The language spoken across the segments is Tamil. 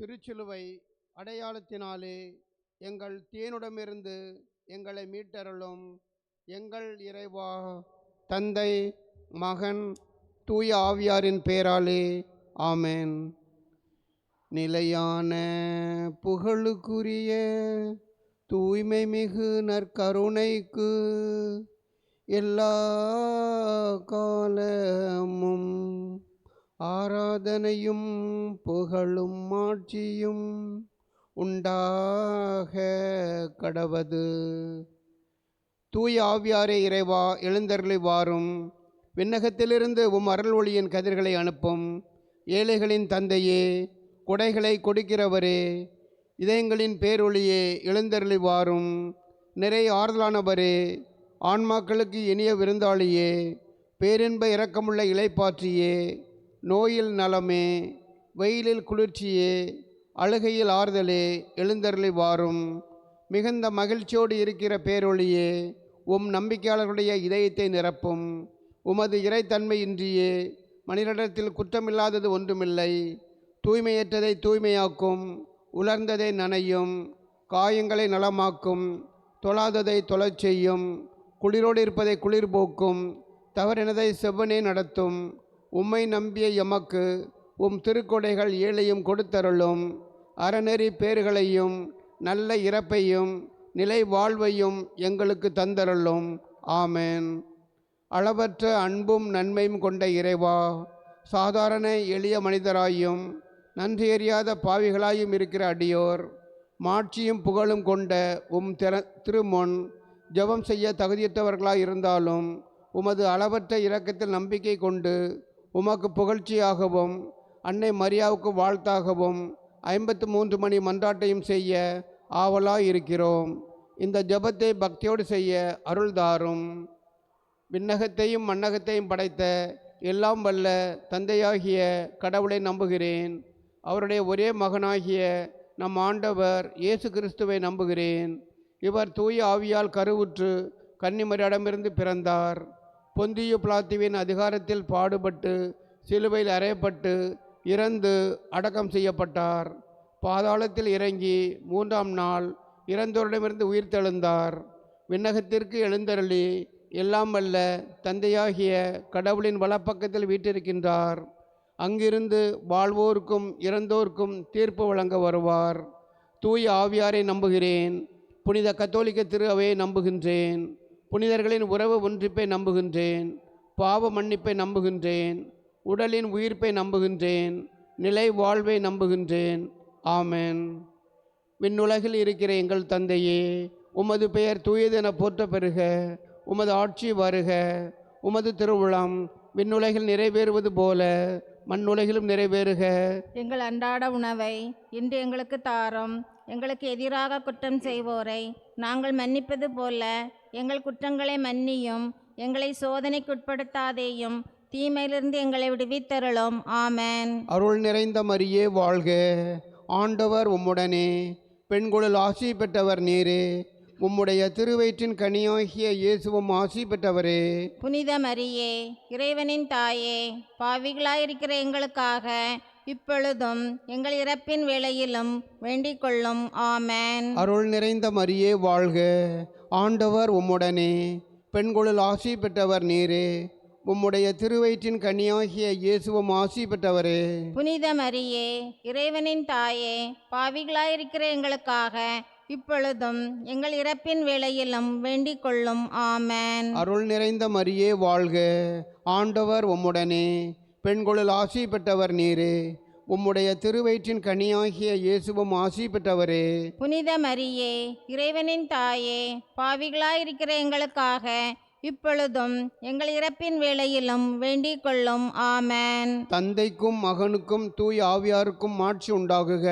திருச்சிலுவை அடையாளத்தினாலே எங்கள் தேனிடமிருந்து எங்களை மீட்டருளும். எங்கள் இறைவா, தந்தை, மகன், தூய ஆவியாரின் பெயராலே ஆமென். நிலையான புகழுக்குரிய தூய்மை மிகு நற்கருணைக்கு எல்லா காலமும் ஆராதனையும் புகழும் ஆட்சியும் உண்டாக கடவது. தூய ஆவியாரே இறைவா, எழுந்தருளி வாரும். விண்ணகத்திலிருந்து அருள் ஒளியின் கதிர்களை அனுப்பும். ஏழைகளின் தந்தையே, கொடைகளை கொடுக்கிறவரே, இதயங்களின் பேரொளியே, எழுந்தருளி வாரும். நிறை ஆறுதலானவரே, ஆன்மாக்களுக்கு இனிய விருந்தாளியே, பேரின்ப இரக்கமுள்ள இளைப்பாற்றியே, நோயில் நலமே, வெயிலில் குளிர்ச்சியே, அழுகையில் ஆறுதலே, எழுந்தருளி வாரும். மிகுந்த மகிழ்ச்சியோடு இருக்கிற பேரொளியே, நம்பிக்கையாளர்களுடைய இதயத்தை நிரப்பும். உமது இறைத்தன்மையின்றியே மனிதனிடத்தில் குற்றமில்லாதது ஒன்றுமில்லை. தூய்மையற்றதை தூய்மையாக்கும், உலர்ந்ததை நனையும், காயங்களை நலமாக்கும், தொழாததை தொழச் செய்யும், குளிரோடு இருப்பதை குளிர் போக்கும், தவறினதை செவ்வனே நடத்தும். உம்மை நம்பிய எமக்கு திருக்கொடைகள் ஏழையும் கொடுத்தருளும். அறநெறி பேறுகளையும் நல்ல இறப்பையும் நிலை வாழ்வையும் எங்களுக்கு தந்தருளும். ஆமென். அளவற்ற அன்பும் நன்மையும் கொண்ட இறைவா, சாதாரண எளிய மனிதராயும் நன்றியறியாத பாவிகளாயும் இருக்கிற அடியோர் மாட்சியும் புகழும் கொண்ட திருமுன் ஜெபம் செய்ய தகுதியற்றவர்களாக இருந்தாலும் உமது அளவற்ற இரக்கத்தில் நம்பிக்கை கொண்டு உமக்கு புகழ்ச்சியாகவும் அன்னை மரியாவுக்கு வாழ்த்தாகவும் 53 மணி மன்றாட்டையும் செய்ய ஆவலாய் இருக்கிறோம். இந்த ஜெபத்தை பக்தியோடு செய்ய அருள்தாரும். விண்ணகத்தையும் மண்ணகத்தையும் படைத்த எல்லாம் வல்ல தந்தையாகிய கடவுளை நம்புகிறேன். அவருடைய ஒரே மகனாகிய நம் ஆண்டவர் இயேசு கிறிஸ்துவை நம்புகிறேன். இவர் தூய ஆவியால் கருவுற்று கன்னிமரியிடமிருந்து பிறந்தார். பொந்தியு பிலாத்துவின் அதிகாரத்தில் பாடுபட்டு சிலுவையில் அறையப்பட்டு இறந்து அடக்கம் செய்யப்பட்டார். பாதாளத்தில் இறங்கி 3ஆம் நாள் இறந்தோரிடமிருந்து உயிர்த்தெழுந்தார். விண்ணகத்திற்கு எழுந்தருளி எல்லாம் வல்ல தந்தையாகிய கடவுளின் வலப்பக்கத்தில் வீற்றிருக்கின்றார். அங்கிருந்து வாழ்வோருக்கும் இறந்தோர்க்கும் தீர்ப்பு வழங்க வருவார். தூய ஆவியாரை நம்புகிறேன். புனித கத்தோலிக்க திரு அவையை நம்புகின்றேன். புனிதர்களின் உறவு ஒன்றிப்பை நம்புகின்றேன். பாவ மன்னிப்பை நம்புகின்றேன். உடலின் உயிர்ப்பை நம்புகின்றேன். நிலை வாழ்வை நம்புகின்றேன். ஆமென். விண்ணுலகில் இருக்கிற எங்கள் தந்தையே, உமது பெயர் தூயது என போற்ற பெறுக. உமது ஆட்சி வருக. உமது திருவுளம் விண்ணுலகில் நிறைவேறுவது போல மண்ணுலகிலும் நிறைவேறுக. எங்கள் அன்றாட உணவை இன்று எங்களுக்கு தாரும். எங்களுக்கு எதிராக குற்றம் செய்வோரை நாங்கள் மன்னிப்பது போல எங்கள் குற்றங்களை மன்னியும். எங்களை சோதனைக்குட்படுத்தாதேயும், தீமையிலிருந்து எங்களை விடுவித்தருளும். ஆமென். அருள் நிறைந்த மரியே வாழ்க. ஆண்டவர் உம்முடனே, பெண்களுள் ஆசி பெற்றவர் நீரே. உம்முடைய திருவயிற்றின் கனியாகிய இயேசுவும் ஆசி பெற்றவரே. புனித மரியே, இறைவனின் தாயே, பாவிகளாயிருக்கிற எங்களுக்காக இப்பொழுதும் எங்கள் இறப்பின் வேளையிலும் வேண்டிக் கொள்ளும். ஆமென். அருள் நிறைந்த மரியே வாழ்க. ஆண்டவர் உம்முடனே, பெண்களுள் ஆசி பெற்றவர் நீரே. உம்முடைய திருவயிற்றின் கனியாகிய இயேசுவும் ஆசி பெற்றவரே. புனித மரியே, இறைவனின் தாயே, பாவிகளாயிருக்கிற எங்களுக்காக இப்பொழுதும் எங்கள் இறப்பின் வேளையிலும் வேண்டிக் கொள்ளும். ஆமென். அருள் நிறைந்த மரியே வாழ்க. ஆண்டவர் உம்முடனே, பெண்களுள் ஆசி பெற்றவர் நீரே. உம்முடைய திருவயிற்றின் கனியாகிய இயேசுவும் ஆசி பெற்றவரே. புனித மரியே, இறைவனின் தாயே, பாவிகளாயிருக்கிற எங்களுக்காக இப்பொழுதும் எங்கள் இறப்பின் வேளையிலும் வேண்டிக் கொள்ளும். ஆமென். தந்தைக்கும் மகனுக்கும் தூய ஆவியாருக்கும் ஆட்சி உண்டாகுக.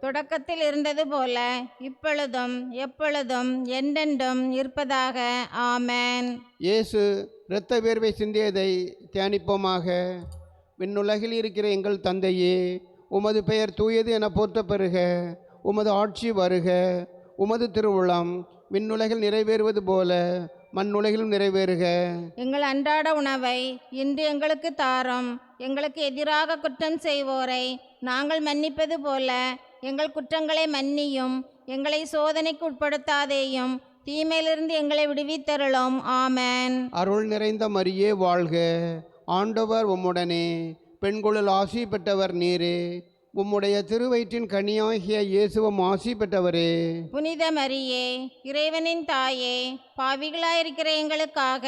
தொடக்கத்தில் இருந்தது போல இப்பொழுதும் எப்பொழுதும் என்றென்றும் இருப்பதாக. ஆமென். இயேசு இரத்த வேர்வை சிந்தியதை தியானிப்போமாக. விண்ணுலகில் இருக்கிற எங்கள் தந்தையே, உமது பெயர் தூயது என போற்ற பெறுக. உமது ஆட்சி வருக. உமது திருவுளம் விண்ணுலகில் நிறைவேறுவது போல மண்ணுலகிலும் நிறைவேறுக. எங்கள் அன்றாட உணவை இன்று எங்களுக்கு தாரும். எங்களுக்கு எதிராக குற்றம் செய்வோரை நாங்கள் மன்னிப்பது போல எங்கள் குற்றங்களை மன்னியும், எங்களை சோதனைக்கு உட்படுத்தாதேயும், தீமையிலிருந்து எங்களை விடுவித்தருளும். ஆமென். அருள் நிறைந்த மரியே வாழ்க, ஆண்டவர் உம்முடனே, பெண்களுள் ஆசி பெற்றவர் நீரே, உம்முடைய திருவயிற்றின் கனியாகிய இயேசுவும் ஆசி பெற்றவரே. புனித மரியே, இறைவனின் தாயே, பாவிகளாயிருக்கிற எங்களுக்காக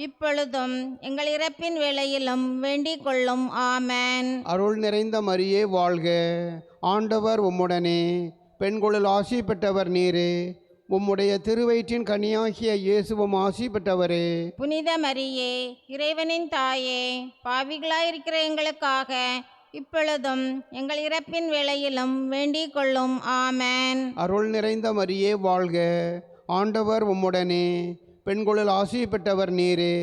இப்பொழுதும் எங்கள் இறப்பின் வேளையிலும் வேண்டிக் கொள்ளும். ஆமென். அருள் நிறைந்த மரியே வாழ்க, ஆண்டவர் உம்முடனே, பெண்களுள் ஆசி பெற்றவர் நீரே, உம்முடைய திருவயிற்றின் கனியாகிய இயேசுவும் ஆசி பெற்றவரே. புனித மரியே, இறைவனின் தாயே, பாவிகளாயிருக்கிற எங்களுக்காக இப்பொழுதும் எங்கள் இறப்பின் வேளையிலும் வேண்டிக் கொள்ளும். ஆமென். அருள் நிறைந்த மரியே வாழ்க, ஆண்டவர் உம்முடனே, பெண்களுள் ஆசி பெற்றவர் நீரே,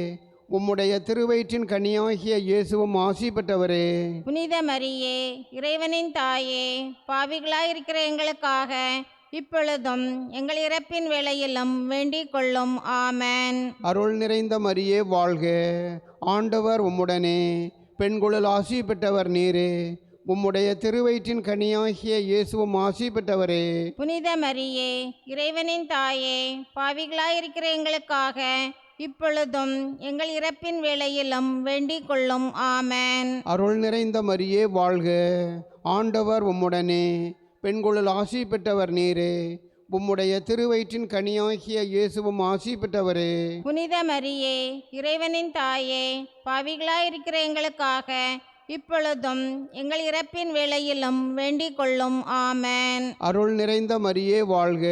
உம்முடைய திருவயிற்றின் கனியாகிய இயேசுவும் ஆசி பெற்றவரே. புனித மரியே, இறைவனின் தாயே, பாவிகளாயிருக்கிற எங்களுக்காக இப்பொழுதும் எங்கள் இறப்பின் வேளையிலும் வேண்டிக் கொள்ளும். ஆமென். அருள் நிறைந்த மரியே வாழ்க, ஆண்டவர் உம்முடனே, பெண்களுள் ஆசி பெற்றவர் நீரே, உம்முடைய திருவயிற்றின் கனியாகிய இயேசுவும் ஆசி பெற்றவரே. புனித மரியே, இறைவனின் தாயே, பாவிகளாயிருக்கிற எங்களுக்காக இப்பொழுதும் எங்கள் இறப்பின் வேளையிலும் வேண்டிக் கொள்ளும். ஆமென். அருள் நிறைந்த மரியே வாழ்க, ஆண்டவர் உம்முடனே, பெண்களுள் ஆசி பெற்றவர் நீரே, உம்முடைய திருவயிற்றின் கனியாகிய இயேசுவும் ஆசி பெற்றவரே. புனித மரியே, இறைவனின் தாயே, பாவிகளாயிருக்கிற எங்களுக்காக இப்பொழுதும் எங்கள் இறப்பின் வேளையிலும் வேண்டிக் கொள்ளும். ஆமென். அருள் நிறைந்த மரியே வாழ்க,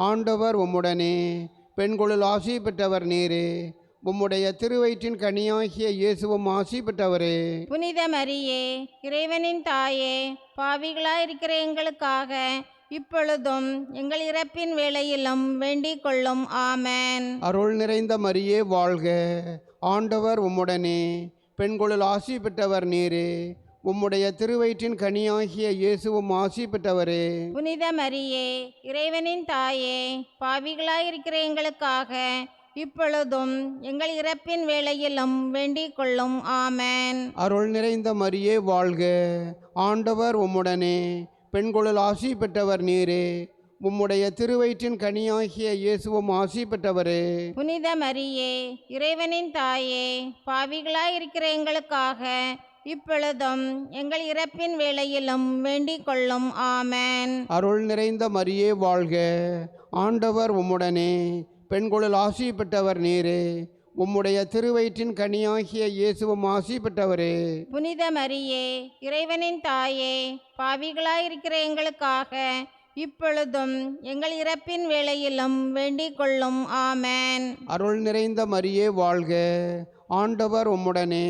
ஆண்டவர் உம்முடனே, பெண்களுள் ஆசி பெற்றவர் நீரே, உம்முடைய திருவயிற்றின் கனியாகிய இயேசுவும் ஆசி பெற்றவரே. புனித மரியே, இறைவனின் தாயே, பாவிகளாயிருக்கிற எங்களுக்காக இப்பொழுதும் எங்கள் இறப்பின் வேளையிலும் வேண்டிக் கொள்ளும். ஆமென். அருள் நிறைந்த மரியே வாழ்க, ஆண்டவர் உம்முடனே, பெண்களுள் ஆசி பெற்றவர் நீரே, உம்முடைய திருவயிற்றின் கனியாகிய இயேசுவும் ஆசி பெற்றவரே. புனித மரியே, இறைவனின் தாயே, பாவிகளாயிருக்கிற எங்களுக்காக இப்பொழுதும் எங்கள் இறப்பின் வேளையிலும் வேண்டிக் கொள்ளும். ஆமென். அருள் நிறைந்த மரியே வாழ்க, ஆண்டவர் உம்முடனே, பெண்களுள் ஆசி பெற்றவர் நீரே, உம்முடைய திருவயிற்றின் கனியாகிய இயேசுவும் ஆசி பெற்றவரே. புனித மரியே, இறைவனின் தாயே, பாவிகளாயிருக்கிற எங்களுக்காக இப்பொழுதும் எங்கள் இறப்பின் வேளையிலும் வேண்டிக் கொள்ளும். ஆமென். அருள் நிறைந்த மரியே வாழ்க, ஆண்டவர் உம்முடனே, பெண்களுள் ஆசி பெற்றவர் நீரே, உம்முடைய திருவயிற்றின் கனியாகிய இயேசுவும் ஆசி பெற்றவரே. புனித மரியே, இறைவனின் தாயே, பாவிகளாயிருக்கிற எங்களுக்காக இப்பொழுதும் எங்கள் இறப்பின் வேளையிலும் வேண்டிக் கொள்ளும். ஆமென். அருள் நிறைந்த மரியே வாழ்க, ஆண்டவர் உம்முடனே,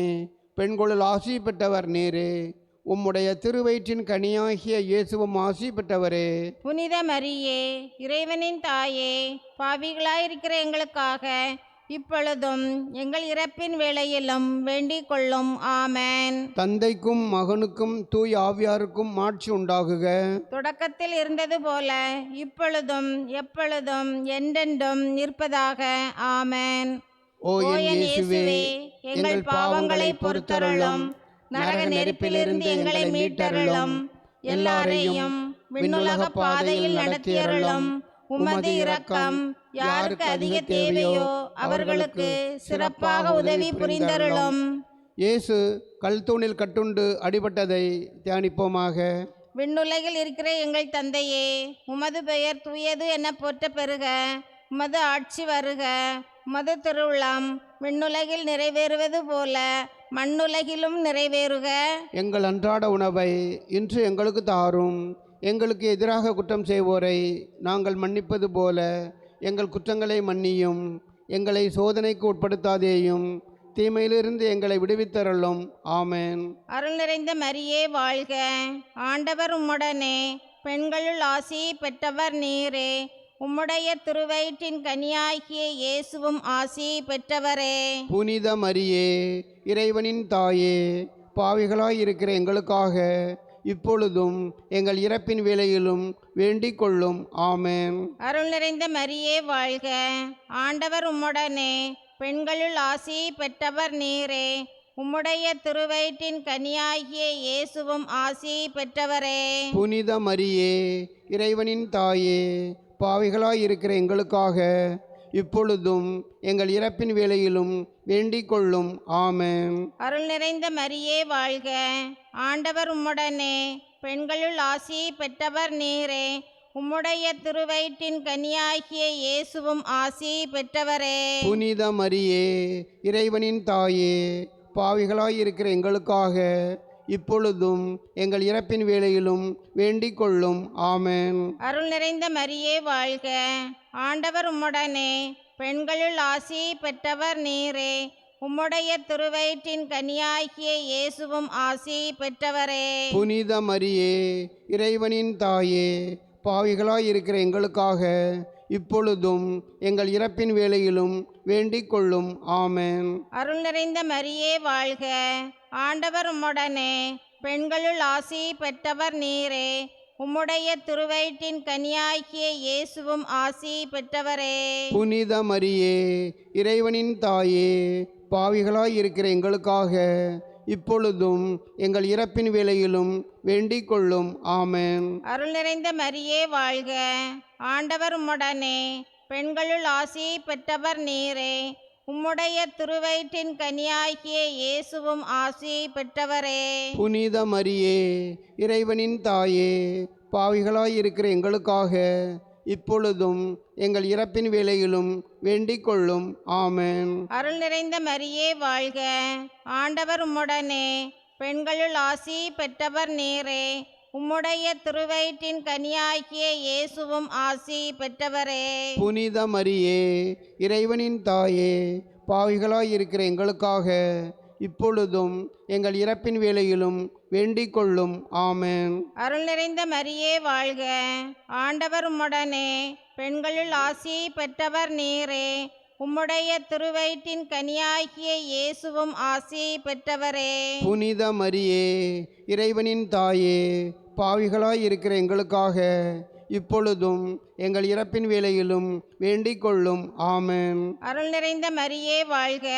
பெண்களுள் ஆசி பெற்றவர் நீரே, உம்முடைய திருவயிற்றின் கனியாகிய இயேசுவும் ஆசி பெற்றவரே. புனித மரியே, இறைவனின் தாயே, பாவிகளாயிருக்கிற எங்களுக்காக இப்பொழுதும் எங்கள் இறப்பின் வேளையிலும் வேண்டிக் கொள்ளும். ஆமென். தந்தைக்கும் மகனுக்கும் தூய் ஆவியாருக்கும் ஆட்சி உண்டாகுக. தொடக்கத்தில் இருந்தது போல இப்பொழுதும் எப்பொழுதும் என்றென்றும் நிற்பதாக. ஆமென். ஓ என் இயேசுவே, எங்கள் பாவங்களை பொறுத்தருளும், நரக நெருப்பிலிருந்து எங்களை மீட்டருளும், எல்லாரையும் விண்ணுலக பாதையில் நடத்தியருளும். உமது இரக்கம் யாருக்கு அதிக தேவையோ அவர்களுக்கு சிறப்பாக உதவி புரிந்தருளும். இயேசு கல்தூணில் கட்டுண்டு அடிபட்டதை தியானிப்போமாக. விண்ணுலகில் இருக்கிற எங்கள் தந்தையே, உமது பெயர் தூயது என போற்ற பெறுக. உமது ஆட்சி வருக. உமது திருவுளம் விண்ணுலகில் நிறைவேறுவது போல மண்ணுலகிலும் நிறைவேறுக. எங்கள் அன்றாட உணவை இன்று எங்களுக்கு தாரும். எங்களுக்கு எதிராக குற்றம் செய்வோரை நாங்கள் மன்னிப்பது போல எங்கள் குற்றங்களை மன்னியும். எங்களை சோதனைக்கு உட்படுத்தாதேயும், தீமையிலிருந்து எங்களை விடுவித்தருளும். ஆமென். அருள் நிறைந்த மரியே வாழ்க, ஆண்டவர் உம்முடனே, பெண்களுள் ஆசி பெற்றவர் நீரே, உம்முடைய திருவயிற்றின் கனியாகிய இயேசுவும் ஆசி பெற்றவரே. புனித மரியே, இறைவனின் தாயே, பாவிகளாய் இருக்கிற எங்களுக்காக இப்பொழுதும் எங்கள் இறப்பின் வேளையிலும் வேண்டிக் கொள்ளும். ஆமென். அருள் நிறைந்த மரியே வாழ்க, ஆண்டவர் உம்முடனே, பெண்களுள் ஆசி பெற்றவர் நீரே, உம்முடைய திருவயிற்றின் கனியாகிய இயேசுவும் ஆசி பெற்றவரே. புனித மரியே, இறைவனின் தாயே, பாவிகளாய் இருக்கிற எங்களுக்காக இப்பொழுதும் எங்கள் இறப்பின் வேளையிலும் வேண்டிக் கொள்ளும். ஆமென். அருள் நிறைந்த மரியே வாழ்க, ஆண்டவர் உம்முடனே, பெண்களுள் ஆசி பெற்றவர் நீரே. உம்முடைய திருவயிற்றின் கனியாகிய இயேசுவும் ஆசி பெற்றவரே. புனித மரியே, இறைவனின் தாயே, பாவிகளாய் இருக்கிற எங்களுக்காக இப்பொழுதும் எங்கள் இறப்பின் வேளையிலும் வேண்டிக் கொள்ளும். ஆமென். அருள் நிறைந்த மரியே வாழ்க, ஆண்டவர் உம்முடனே, பெண்களுள் ஆசி பெற்றவர் நீரே. உம்முடைய திருவயிற்றின் கனியாகிய இயேசுவும் ஆசி பெற்றவரே. புனித மரியே, இறைவனின் தாயே, பாவிகளாய் இருக்கிற எங்களுக்காக இப்பொழுதும் எங்கள் இறப்பின் வேளையிலும் வேண்டிக் கொள்ளும். ஆமென். அருள் நிறைந்த மரியே வாழ்க, ஆண்டவர் உம்முடனே, பெண்களுள் ஆசி பெற்றவர் நீரே. உம்முடைய திருவயிற்றின் கனியாகிய இயேசுவும் ஆசி பெற்றவரே. புனித மரியே, இறைவனின் தாயே, பாவிகளாய் இருக்கிற எங்களுக்காக இப்பொழுதும் எங்கள் இறப்பின் வேளையிலும் வேண்டிக் கொள்ளும். ஆமென். அருள் நிறைந்த மரியே வாழ்க, ஆண்டவர் உம்முடனே, பெண்களுள் ஆசி பெற்றவர் நீரே. உம்முடைய திருவயிற்றின் கனியாகிய இயேசுவும் ஆசி பெற்றவரே. புனித மரியே, இறைவனின் தாயே, பாவிகளாய் இருக்கிற எங்களுக்காக இப்பொழுதும் எங்கள் இறப்பின் வேளையிலும் வேண்டிக் கொள்ளும். ஆமென். அருள் நிறைந்த மரியே வாழ்க, ஆண்டவர் உம்முடனே, பெண்களுள் ஆசி பெற்றவர் நீரே. உம்முடைய திருவயிற்றின் கனியாகிய இயேசுவும் ஆசி பெற்றவரே. புனித மரியே, இறைவனின் தாயே, பாவிகளாய் இருக்கிற எங்களுக்காக இப்பொழுதும் எங்கள் இறப்பின் வேளையிலும் வேண்டிக் கொள்ளும். ஆமென். அருள் நிறைந்த மரியே வாழ்க, ஆண்டவர் உம்முடனே, பெண்களுள் ஆசி பெற்றவர் நீரே. உம்முடைய திருவயிற்றின் கனியாகிய இயேசுவும் ஆசி பெற்றவரே. புனித மரியே, இறைவனின் தாயே, பாவிகளாய் இருக்கிற எங்களுக்காக இப்பொழுதும் எங்கள் இறப்பின் வேளையிலும் வேண்டிக் கொள்ளும். ஆமென். அருள் நிறைந்த மரியே வாழ்க,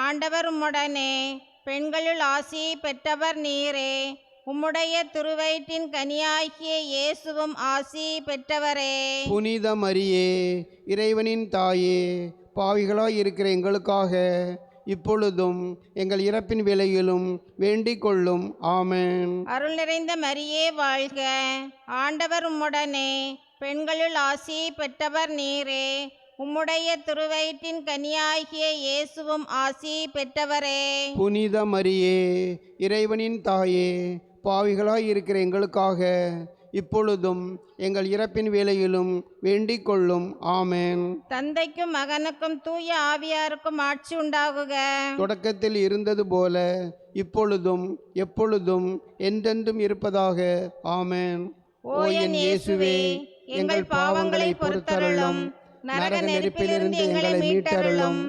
ஆண்டவர் உம்முடனே, பெண்களுள் ஆசி பெற்றவர் நீரே. உம்முடைய திருவயிற்றின் கனியாகிய இயேசுவும் ஆசி பெற்றவரே. புனித மரியே, இறைவனின் தாயே, பாவிகளாய் இருக்கிற எங்களுக்காக இப்பொழுதும் எங்கள் இறப்பின் வேளையிலும் வேண்டிக் கொள்ளும். ஆமென். அருள் நிறைந்த மரியே வாழ்க, ஆண்டவர் உம்முடனே, பெண்களுள் ஆசி பெற்றவர் நீரே. உம்முடைய திருவயிற்றின் கனியாகிய இயேசுவும் ஆசி பெற்றவரே. புனித மரியே, இறைவனின் தாயே, பாவிகளாய் இருக்கிற எங்களுக்காக இப்பொழுதும் எங்கள் இறப்பின் வேளையிலும் வேண்டிக் கொள்ளும். ஆமென். தந்தைக்கும் மகனுக்கும் தூய ஆவியாருக்கும் ஆட்சி உண்டாகுக. தொடக்கத்தில் இருந்தது போல இப்பொழுதும் எப்பொழுதும் என்றென்றும் இருப்பதாக. ஆமென். ஓ என் இயேசுவே, எங்கள் பாவங்களை பொறுத்தருளும், நரக நெருப்பிலிருந்து எங்களை மீட்டருளும்,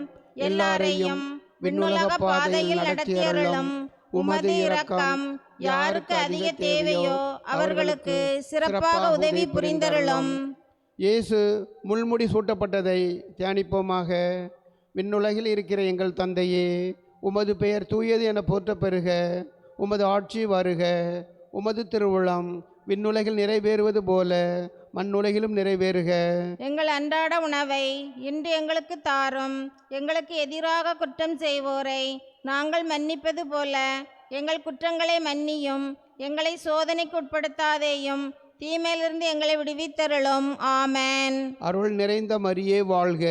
எல்லாரையும் விண்ணுலக பாதையில் நடத்தியருளும். உமது இரக்கம் யாருக்கு அதிக தேவையோ அவர்களுக்கு சிறப்பாக உதவி புரிந்தருளும். இயேசு முள்முடி சூட்டப்பட்டதை தியானிப்போமாக. விண்ணுலகில் இருக்கிற எங்கள் தந்தையே, உமது பெயர் தூயது என போற்றப் பெறுக. உமது ஆட்சி வருக. உமது திருவுளம் விண்ணுலகில் நிறைவேறுவது போல மண்ணுலகிலும் நிறைவேறுக. எங்கள் அன்றாட உணவை இன்று எங்களுக்கு தாரும். எங்களுக்கு எதிராக குற்றம் செய்வோரை நாங்கள் மன்னிப்பது போல எங்கள் குற்றங்களை மன்னியும். எங்களை சோதனைக்கு உட்படுத்தாதேயும், தீமையிலிருந்து எங்களை விடுவித்தருளும். ஆமென். அருள் நிறைந்த மரியே வாழ்க,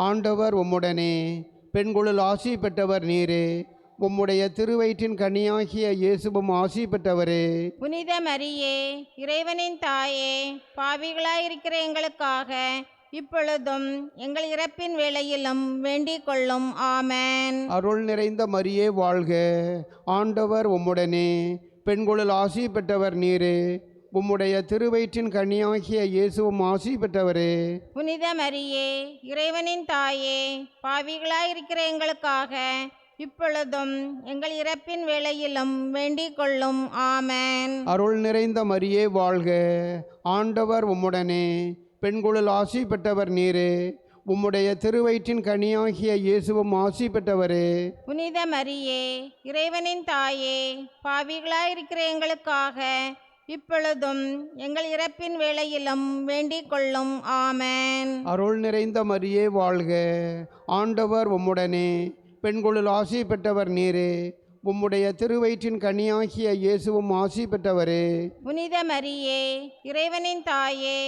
ஆண்டவர் உம்முடனே, பெண்களுள் ஆசி பெற்றவர் நீரே. உம்முடைய திருவயிற்றின் கனியாகிய இயேசுவும் ஆசி பெற்றவரே. புனித மரியே, இறைவனின் தாயே, பாவிகளாயிருக்கிற எங்களுக்காக இப்பொழுதும் எங்கள் இறப்பின் வேளையிலும் வேண்டிக் கொள்ளும். ஆமென். அருள் நிறைந்த மரியே வாழ்க, ஆண்டவர் உம்முடனே, பெண்களுள் ஆசி பெற்றவர் நீரே. உம்முடைய திருவயிற்றின் கனியாகிய இயேசுவும் ஆசி பெற்றவரே. புனித மரியே, இறைவனின் தாயே, பாவிகளாயிருக்கிற எங்களுக்காக இப்பொழுதும் எங்கள் இறப்பின் வேளையிலும் வேண்டிக் கொள்ளும். ஆமென். அருள் நிறைந்த மரியே வாழ்க, ஆண்டவர் உம்முடனே, பெண்களுள் ஆசி பெற்றவர் நீரே. உம்முடைய திருவயிற்றின் கனியாகிய இயேசுவும் ஆசி பெற்றவரே. புனித மரியே, இறைவனின் தாயே, பாவிகளாயிருக்கிற எங்களுக்காக இப்பொழுதும் எங்கள் இறப்பின் வேளையிலும் வேண்டிக் கொள்ளும். ஆமென். அருள் நிறைந்த மரியே வாழ்க, ஆண்டவர் உம்முடனே, பெண்களுள் ஆசி பெற்றவர் நீரே. உம்முடைய திருவயிற்றின் கனியாகிய இயேசுவும் ஆசி பெற்றவரே. புனித மரியே, இறைவனின் தாயே,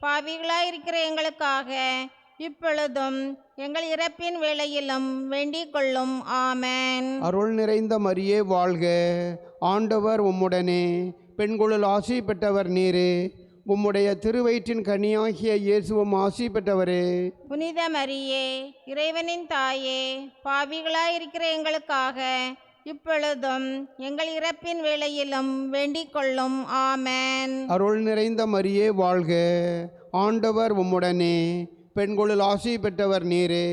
பாவிகளாயிருக்கிற எங்களுக்காக இப்பொழுதும் எங்கள் இறப்பின் வேளையிலும் வேண்டிக் கொள்ளும். ஆமென். அருள் நிறைந்த மரியே வாழ்க, ஆண்டவர் உம்முடனே, பெண்களுள் ஆசி பெற்றவர் நீரே. உம்முடைய திருவயிற்றின் கனியாகிய இயேசுவும் ஆசி பெற்றவரே. புனித மரியே, இறைவனின் தாயே, பாவிகளாயிருக்கிற எங்களுக்காக இப்பொழுதும் எங்கள் இறப்பின் வேளையிலும் வேண்டிக் கொள்ளும். ஆமென். அருள் நிறைந்த மரியே வாழ்க, ஆண்டவர் உம்முடனே, பெண்களுள் ஆசி பெற்றவர் நீரே.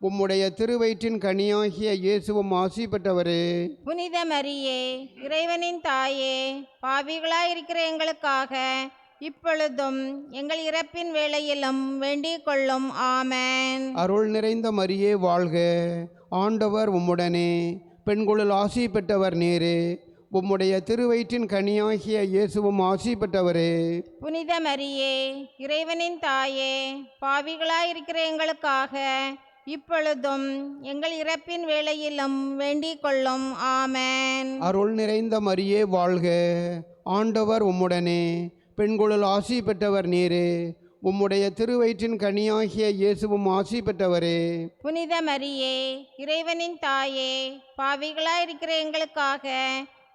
உம்முடைய திருவயிற்றின் கனியாகிய இயேசுவும் ஆசி பெற்றவரே. புனித மரியே, இறைவனின் தாயே, பாவிகளாயிருக்கிற எங்களுக்காக இப்பொழுதும் எங்கள் இறப்பின் வேளையிலும் வேண்டிக் கொள்ளும். ஆமென். அருள் நிறைந்த மரியே வாழ்க, ஆண்டவர் உம்முடனே, பெண்களுள் ஆசி பெற்றவர் நீரே. உம்முடைய திருவயிற்றின் கனியாகிய இயேசுவும் ஆசி பெற்றவரே. புனித மரியே, இறைவனின் தாயே, பாவிகளாயிருக்கிற எங்களுக்காக இப்பொழுதும் எங்கள் இறப்பின் வேளையிலும் வேண்டிக் கொள்ளும். ஆமென். அருள் நிறைந்த மரியே வாழ்க, ஆண்டவர் உம்முடனே, பெண்களுள் ஆசி பெற்றவர் நீரே. உம்முடைய திருவயிற்றின் கனியாகிய இயேசுவும் ஆசி பெற்றவரே. புனித மரியே, இறைவனின் தாயே, பாவிகளாயிருக்கிற எங்களுக்காக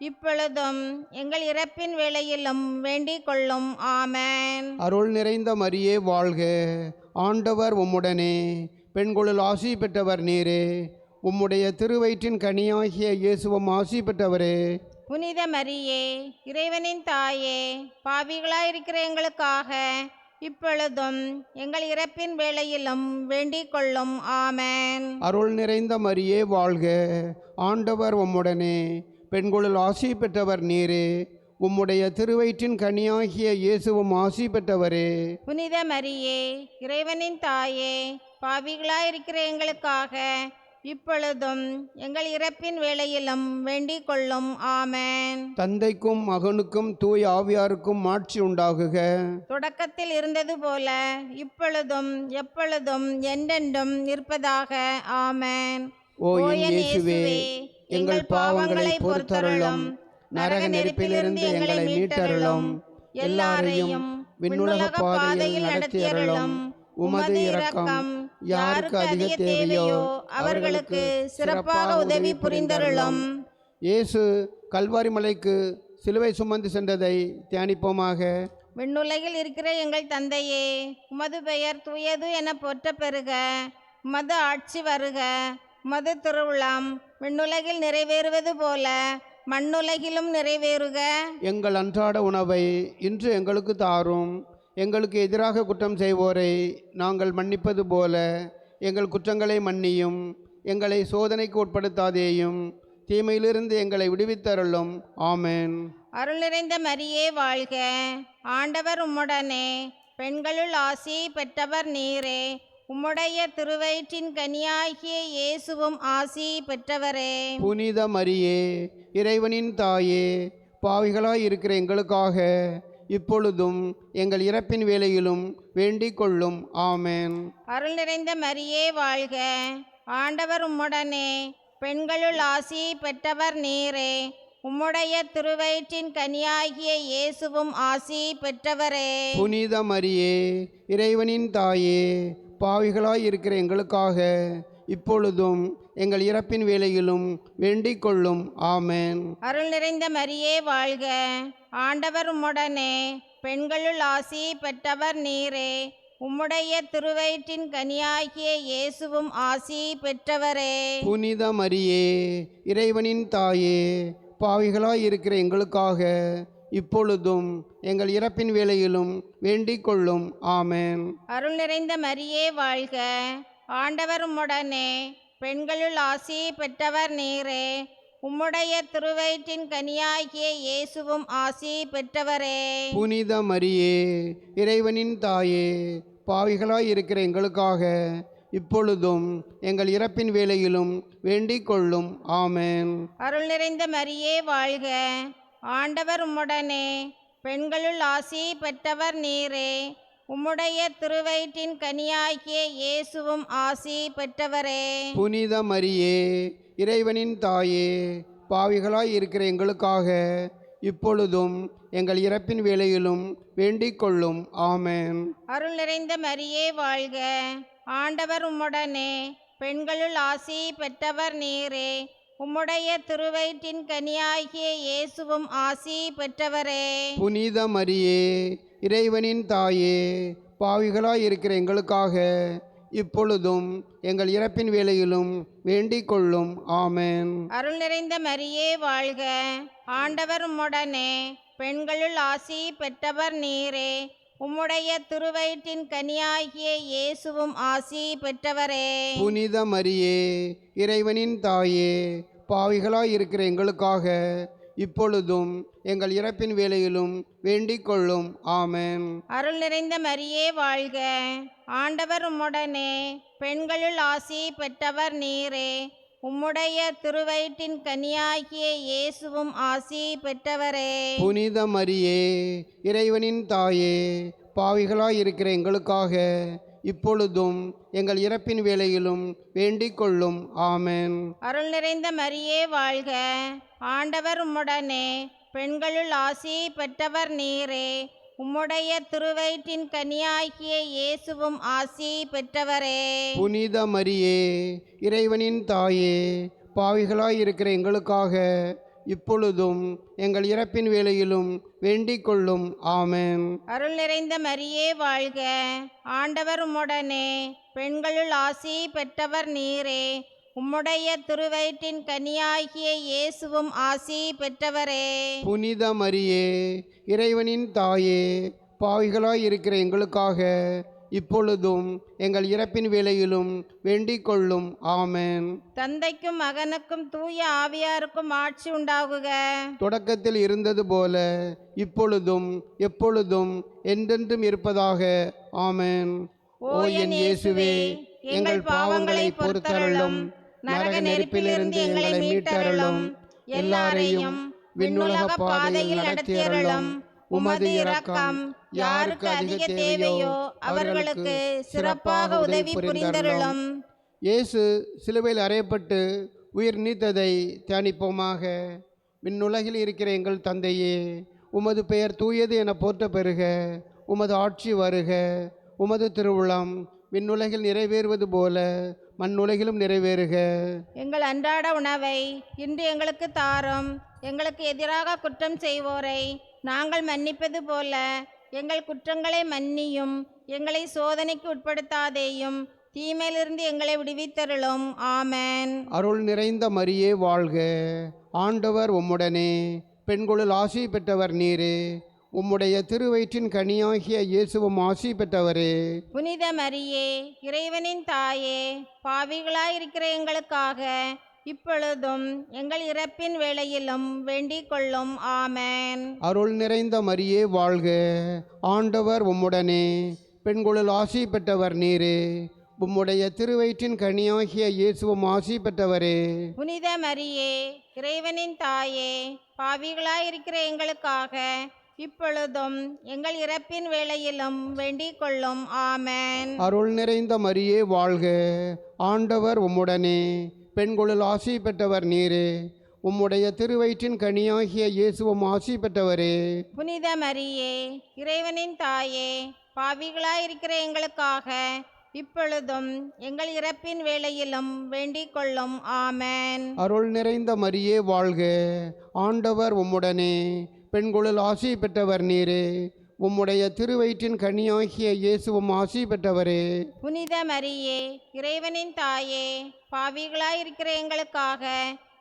இப்பொழுதும் எங்கள் இறப்பின் வேளையிலும் வேண்டிக் கொள்ளும். ஆமென். அருள் நிறைந்த மரியே வாழ்க, ஆண்டவர் உம்முடனே, பெண்களுள் ஆசி பெற்றவர் நீரே. உம்முடைய திருவயிற்றின் கனியாகிய இயேசுவும் ஆசி பெற்றவரே. புனித மரியே, இறைவனின் தாயே, பாவிகளாயிருக்கிற எங்களுக்காக இப்பொழுதும் எங்கள் இறப்பின் வேளையிலும் வேண்டிக் கொள்ளும். ஆமென். அருள் நிறைந்த மரியே வாழ்க, ஆண்டவர் உம்முடனே, பெண்களுள் ஆசி பெற்றவர் நீரே. உம்முடைய திருவயிற்றின் கனியாகிய இயேசுவும் ஆசி பெற்றவரே. புனித மரியே, இறைவனின் தாயே, பாவிகளாயிருக்கிற எங்களுக்காக இப்பொழுதும் எங்கள் இறப்பின் வேளையிலும் வேண்டிக் கொள்ளும். ஆமென். தந்தைக்கும் மகனுக்கும் தூய் ஆவியாருக்கும் ஆட்சி உண்டாகுக. தொடக்கத்தில் இருந்தது போல இப்பொழுதும் எப்பொழுதும் என்றென்றும் இருப்பதாக. ஆமென். ஓ என் இயேசுவே, எங்கள் பாவங்களை பொறுத்தருளும், நரக நெருப்பிலிருந்து எங்களை மீட்டருளும், எல்லாரையும் விண்ணுலக பாதையில் நடத்தியருளும். உமது இரக்கம் யாருக்கு அதிக தேவையோ அவர்களுக்கு சிறப்பாக உதவி புரிந்தருளும். இயேசு கல்வாரி மலைக்கு சிலுவை சுமந்து சென்றதை தியானிப்போமாக. விண்ணுலகில் இருக்கிற எங்கள் தந்தையே, உமது பெயர் தூயது என போற்ற பெறுக. உமது ஆட்சி வருக. உமது திருவுளம் விண்ணுலகில் நிறைவேறுவது போல மண்ணுலகிலும் நிறைவேறுக. எங்கள் அன்றாட உணவை இன்று எங்களுக்கு தாரும். எங்களுக்கு எதிராக குற்றம் செய்வோரை நாங்கள் மன்னிப்பது போல எங்கள் குற்றங்களை மன்னியும். எங்களை சோதனைக்கு உட்படுத்தாதேயும், தீமையிலிருந்து எங்களை விடுவித்தருளும். ஆமென். அருள் நிறைந்த மரியே வாழ்க, ஆண்டவர் உம்முடனே, பெண்களுள் ஆசி பெற்றவர் நீரே. உம்முடைய திருவயிற்றின் கனியாகிய இயேசுவும் ஆசி பெற்றவரே. புனித மரியே, இறைவனின் தாயே, பாவிகளாய் இருக்கிற எங்களுக்காக இப்பொழுதும் எங்கள் இறப்பின் வேளையிலும் வேண்டிக் கொள்ளும். ஆமென். அருள் நிறைந்த மரியே வாழ்க, ஆண்டவர் உம்முடனே, பெண்களுள் ஆசி பெற்றவர் நீரே. உம்முடைய திருவயிற்றின் கனியாகிய இயேசுவும் ஆசி பெற்றவரே. புனித மரியே, இறைவனின் தாயே, பாவிகளாய் இருக்கிற எங்களுக்காக இப்பொழுதும் எங்கள் இறப்பின் வேளையிலும் வேண்டிக் கொள்ளும். ஆமென். அருள் நிறைந்த மரியே வாழ்க, ஆண்டவர் உம்முடனே, பெண்களுள் ஆசி பெற்றவர் நீரே. உம்முடைய திருவயிற்றின் கனியாகிய இயேசுவும் ஆசி பெற்றவரே. புனித மரியே, இறைவனின் தாயே, பாவிகளாய் இருக்கிற எங்களுக்காக இப்பொழுதும் எங்கள் இறப்பின் வேளையிலும் வேண்டிக் கொள்ளும். ஆமென். அருள் நிறைந்த மரியே வாழ்க, ஆண்டவர் உம்முடனே, பெண்களுள் ஆசி பெற்றவர் நீரே. உம்முடைய திருவயிற்றின் கனியாகிய இயேசுவும் ஆசி பெற்றவரே. புனித மரியே, இறைவனின் தாயே, பாவிகளாய் இருக்கிற எங்களுக்காக இப்பொழுதும் எங்கள் இறப்பின் வேளையிலும் வேண்டிக் கொள்ளும். ஆமென். அருள் நிறைந்த மரியே வாழ்க, ஆண்டவர் உம்முடனே, பெண்களுள் ஆசி பெற்றவர் நீரே. உம்முடைய திருவயிற்றின் கனியாகிய இயேசுவும் ஆசி பெற்றவரே. புனித மரியே, இறைவனின் தாயே, பாவிகளாய் இருக்கிற எங்களுக்காக இப்பொழுதும் எங்கள் இறப்பின் வேளையிலும் வேண்டிக் கொள்ளும். ஆமென். அருள் நிறைந்த மரியே வாழ்க, ஆண்டவர் உம்முடனே, பெண்களுள் ஆசி பெற்றவர் நீரே. உம்முடைய திருவயிற்றின் கனியாகிய இயேசுவும் ஆசி பெற்றவரே. புனித மரியே, இறைவனின் தாயே, பாவிகளாய் இருக்கிற எங்களுக்காக இப்பொழுதும் எங்கள் இறப்பின் வேளையிலும் வேண்டிக் கொள்ளும். ஆமென். அருள் நிறைந்த மரியே வாழ்க, ஆண்டவர் உம்முடனே, பெண்களுள் ஆசி பெற்றவர் நீரே. உம்முடைய திருவயிற்றின் கனியாகிய இயேசுவும் ஆசி பெற்றவரே. புனித மரியே, இறைவனின் தாயே, பாவிகளாய் இருக்கிற எங்களுக்காக இப்பொழுதும் எங்கள் இறப்பின் வேளையிலும் வேண்டிக் கொள்ளும். ஆமென். அருள் நிறைந்த மரியே வாழ்க, ஆண்டவர் உம்முடனே, பெண்களுள் ஆசி பெற்றவர் நீரே. உம்முடைய திருவயிற்றின் கனியாகிய இயேசுவும் ஆசி பெற்றவரே. புனித மரியே, இறைவனின் தாயே, பாவிகளாய் இருக்கிற எங்களுக்காக இப்பொழுதும் எங்கள் இறப்பின் வேளையிலும் வேண்டிக் கொள்ளும். ஆமென். அருள் நிறைந்த மரியே வாழ்க, ஆண்டவர் உம்முடனே, பெண்களுள் ஆசி பெற்றவர் நீரே. உம்முடைய திருவயிற்றின் கனியாகிய இயேசுவும் ஆசி பெற்றவரே. புனித மரியே, இறைவனின் தாயே, பாவிகளாய் இருக்கிற எங்களுக்காக இப்பொழுதும் எங்கள் இறப்பின் வேளையிலும் வேண்டிக் கொள்ளும். ஆமென். அருள் நிறைந்த மரியே வாழ்க, ஆண்டவர் உம்முடனே, பெண்களுள் ஆசி பெற்றவர் நீரே. உம்முடைய திருவயிற்றின் கனியாகிய இயேசுவும் ஆசி பெற்றவரே. புனித மரியே, இறைவனின் தாயே, பாவிகளாய் இருக்கிற எங்களுக்காக இப்பொழுதும் எங்கள் இறப்பின் வேளையிலும் வேண்டிக் கொள்ளும். ஆமென். தந்தைக்கும் மகனுக்கும் தூய ஆவியாருக்கும் ஆட்சி உண்டாகுக. தொடக்கத்தில் இருந்தது போல இப்பொழுதும் எப்பொழுதும் என்றென்றும் இருப்பதாக. ஆமென். ஓ என் இயேசுவே, எங்கள் பாவங்களை பொறுத்தருளும், நரக நெருப்பிலிருந்து எங்களை மீட்டருளும், எல்லாரையும் விண்ணுலக பாதையில் நடத்தியருளும். உமது இரக்கம் யாருக்கு அதிக தேவையோ அவர்களுக்கு சிறப்பாக உதவி புரிந்தருளும். இயேசு சிலுவையில் அறையப்பட்டு உயிர் நீத்ததை தியானிப்போமாக. விண்ணுலகில் இருக்கிற எங்கள் தந்தையே, உமது பெயர் தூயது என போற்ற பெறுக. உமது ஆட்சி வருக. உமது திருவுளம் விண்ணுலகில் நிறைவேறுவது போல மண்ணுலகிலும் நிறைவேறுக. எங்கள் அன்றாட உணவை இன்று எங்களுக்கு தாரும். எங்களுக்கு எதிராக குற்றம் செய்வோரை நாங்கள் மன்னிப்பது போல எங்கள் குற்றங்களை மன்னியும். எங்களை சோதனைக்கு உட்படுத்தாதேயும், தீமையிலிருந்து எங்களை விடுவித்தருளும். ஆமென். அருள் நிறைந்த மரியே வாழ்க, ஆண்டவர் உம்முடனே, பெண்களுள் ஆசி பெற்றவர் நீரே. உம்முடைய திருவயிற்றின் கனியாகிய இயேசுவும் ஆசி பெற்றவரே. புனித மரியே, இறைவனின் தாயே, பாவிகளாயிருக்கிற எங்களுக்காக இப்பொழுதும் எங்கள் இறப்பின் வேளையிலும் வேண்டிக் கொள்ளும். ஆமென். அருள் நிறைந்த மரியே வாழ்க, ஆண்டவர் உம்முடனே, பெண்களுள் ஆசி பெற்றவர் நீரே. உம்முடைய திருவயிற்றின் கனியாகிய இயேசுவும் ஆசி பெற்றவரே. புனித மரியே, இறைவனின் தாயே, பாவிகளாயிருக்கிற எங்களுக்காக இப்பொழுதும் எங்கள் இறப்பின் வேளையிலும் வேண்டிக் கொள்ளும். ஆமென். அருள் நிறைந்த மரியே வாழ்க, ஆண்டவர் உம்முடனே, பெண்களுள் ஆசி பெற்றவர் நீரே. உம்முடைய திருவயிற்றின் கனியாகிய இயேசுவும் ஆசி பெற்றவரே. புனித மரியே, இறைவனின் தாயே, பாவிகளாயிருக்கிற எங்களுக்காக இப்பொழுதும் எங்கள் இறப்பின் வேளையிலும் வேண்டிக் கொள்ளும். ஆமென். அருள் நிறைந்த மரியே வாழ்க, ஆண்டவர் உம்முடனே, பெண்களுள் ஆசி பெற்றவர் நீரே. உம்முடைய திருவயிற்றின் கனியாகிய இயேசுவும் ஆசி பெற்றவரே. புனித மரியே, இறைவனின் தாயே, பாவிகளாயிருக்கிற எங்களுக்காக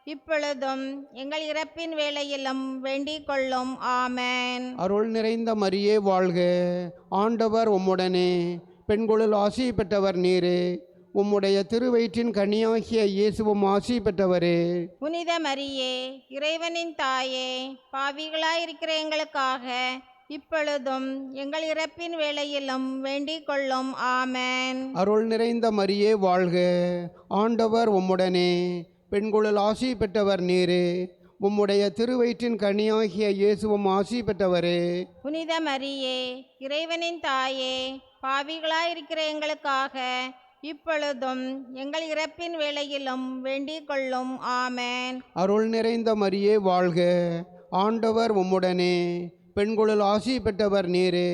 இப்பொழுதும் எங்கள் இறப்பின் வேளையிலும் வேண்டிக் கொள்ளும். ஆமென். அருள் நிறைந்த மரியே வாழ்க, ஆண்டவர் உம்முடனே, பெண்களுள் ஆசி பெற்றவர் நீரே. உம்முடைய திருவயிற்றின் கனியாகிய இயேசுவும் ஆசி பெற்றவரே. புனித மரியே, இறைவனின் தாயே, பாவிகளாயிருக்கிற எங்களுக்காக இப்பொழுதும் எங்கள் இறப்பின் வேளையிலும் வேண்டிக் கொள்ளும். ஆமென். அருள் நிறைந்த மரியே வாழ்க, ஆண்டவர் உம்முடனே, பெண்களுள் ஆசி பெற்றவர் நீரே, உம்முடைய திருவயிற்றின் கனியாகிய இயேசுவும் ஆசி பெற்றவரே. புனித மரியே, இறைவனின் தாயே, பாவிகளாயிருக்கிற எங்களுக்காக இப்பொழுதும் எங்கள் இறப்பின் வேளையிலும் வேண்டிக் கொள்ளும். ஆமென். அருள் நிறைந்த மரியே வாழ்க, ஆண்டவர் உம்முடனே, பெண்களுள் ஆசி பெற்றவர் நீரே,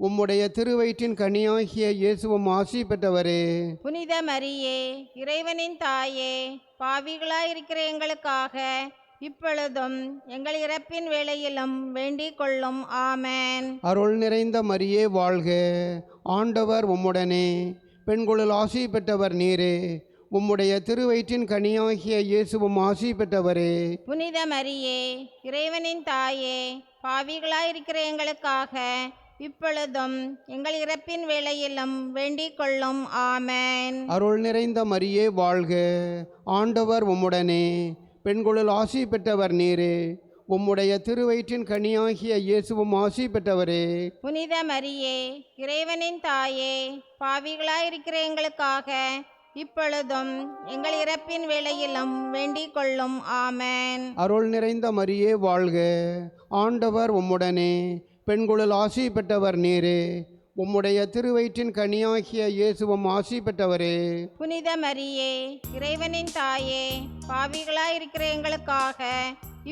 உம்முடைய திருவயிற்றின் கனியாகிய இயேசுவும் ஆசி பெற்றவரே. புனித மரியே, இறைவனின் தாயே, பாவிகளாயிருக்கிற எங்களுக்காக இப்பொழுதும் எங்கள் இறப்பின் வேளையிலும் வேண்டிக் கொள்ளும். ஆமென். அருள் நிறைந்த மரியே வாழ்க, ஆண்டவர் உம்முடனே, பெண்களுள் ஆசி பெற்றவர் நீரே, உம்முடைய திருவயிற்றின் கனியாகிய இயேசுவும் ஆசி பெற்றவரே. புனித மரியே, இறைவனின் தாயே, பாவிகளாயிருக்கிற எங்களுக்காக இப்பொழுதும் எங்கள் இறப்பின் வேளையிலும் வேண்டிக் கொள்ளும். ஆமென். அருள் நிறைந்த மரியே வாழ்க, ஆண்டவர் உம்முடனே, பெண்களுள் ஆசி பெற்றவர் நீரே, உம்முடைய திருவயிற்றின் கனியாகிய இயேசுவும் ஆசி பெற்றவரே. புனித மரியே, இறைவனின் தாயே, பாவிகளாயிருக்கிற எங்களுக்காக இப்பொழுதும் எங்கள் இறப்பின் வேளையிலும் வேண்டிக் கொள்ளும். ஆமென். அருள் நிறைந்த மரியே வாழ்க, ஆண்டவர் உம்முடனே, பெண்களுள் ஆசி பெற்றவர் நீரே, உம்முடைய திருவயிற்றின் கனியாகிய இயேசுவும் ஆசி பெற்றவரே. புனித மரியே, இறைவனின் தாயே, பாவிகளாயிருக்கிற எங்களுக்காக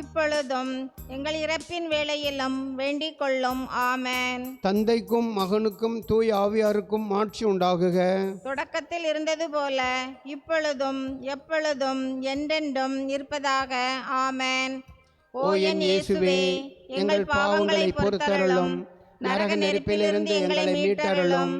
இப்பொழுதும் எங்கள் இறப்பின் வேளையிலும் வேண்டிக் கொள்ளும். ஆமென். தந்தைக்கும் மகனுக்கும் தூய் ஆவியாருக்கும் ஆட்சி உண்டாகுக. தொடக்கத்தில் இருந்தது போல இப்பொழுதும் எப்பொழுதும் என்றென்றும் இருப்பதாக. ஆமென். ஓ என் இயேசுவே, எங்கள் பாவங்களை பொறுத்தருளும், நரக நெருப்பிலிருந்து எங்களை மீட்டருளும்,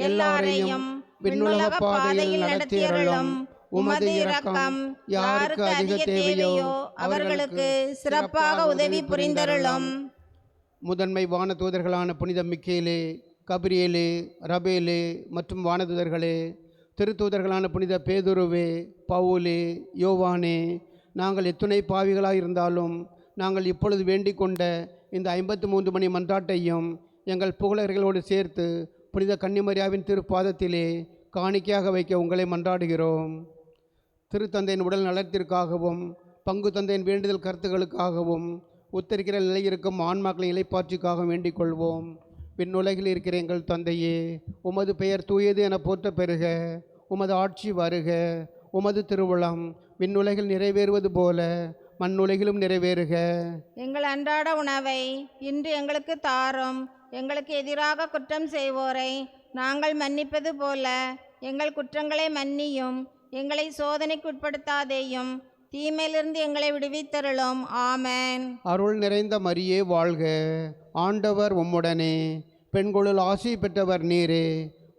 எல்லாரையும் விண்ணுலக பாதையில் நடத்தியருளும். உமது இரக்கம் யாருக்கு அதிக தேவையோ அவர்களுக்கு சிறப்பாக உதவி புரிந்தருளும். முதன்மை வானதூதர்களான புனித மிக்கேலே, கபிரியேலே, ரபேலே மற்றும் வானதூதர்களே, திருத்தூதர்களான புனித பேதுருவே, பவுலே, யோவானே, நாங்கள் எத்துணை பாவிகளாக இருந்தாலும் நாங்கள் இப்பொழுது வேண்டிக் கொண்ட இந்த 53 மணி மன்றாட்டையும் எங்கள் புகழர்களோடு சேர்த்து புனித கன்னிமரியாவின் திருப்பாதத்திலே காணிக்கையாக வைக்க உங்களை மன்றாடுகிறோம். திருத்தந்தையின் உடல் நலத்திற்காகவும் பங்கு தந்தையின் வேண்டுதல் கருத்துக்களுக்காகவும் உத்தரிக்கிற நிலையிருக்கும் ஆன்மாக்களின் இலைப்பாற்றிக்காக வேண்டிக் கொள்வோம். விண்ணுலகில் இருக்கிற எங்கள் தந்தையே, உமது பெயர் தூயது என போற்ற பெறுக. உமது ஆட்சி வருக. உமது திருவுளம் விண்ணுலகில் நிறைவேறுவது போல மண்ணுலகிலும் நிறைவேறுக. எங்கள் அன்றாட உணவை இன்று எங்களுக்கு தாரும். எங்களுக்கு எதிராக குற்றம் செய்வோரை நாங்கள் மன்னிப்பது போல எங்கள் குற்றங்களை மன்னியும். எங்களை சோதனைக்கு உட்படுத்தாதேயும், தீமையிலிருந்து எங்களை விடுவித்தருளும். ஆமென். அருள் நிறைந்த மரியே வாழ்க, ஆண்டவர் உம்முடனே, பெண்களுள் ஆசி பெற்றவர் நீரே,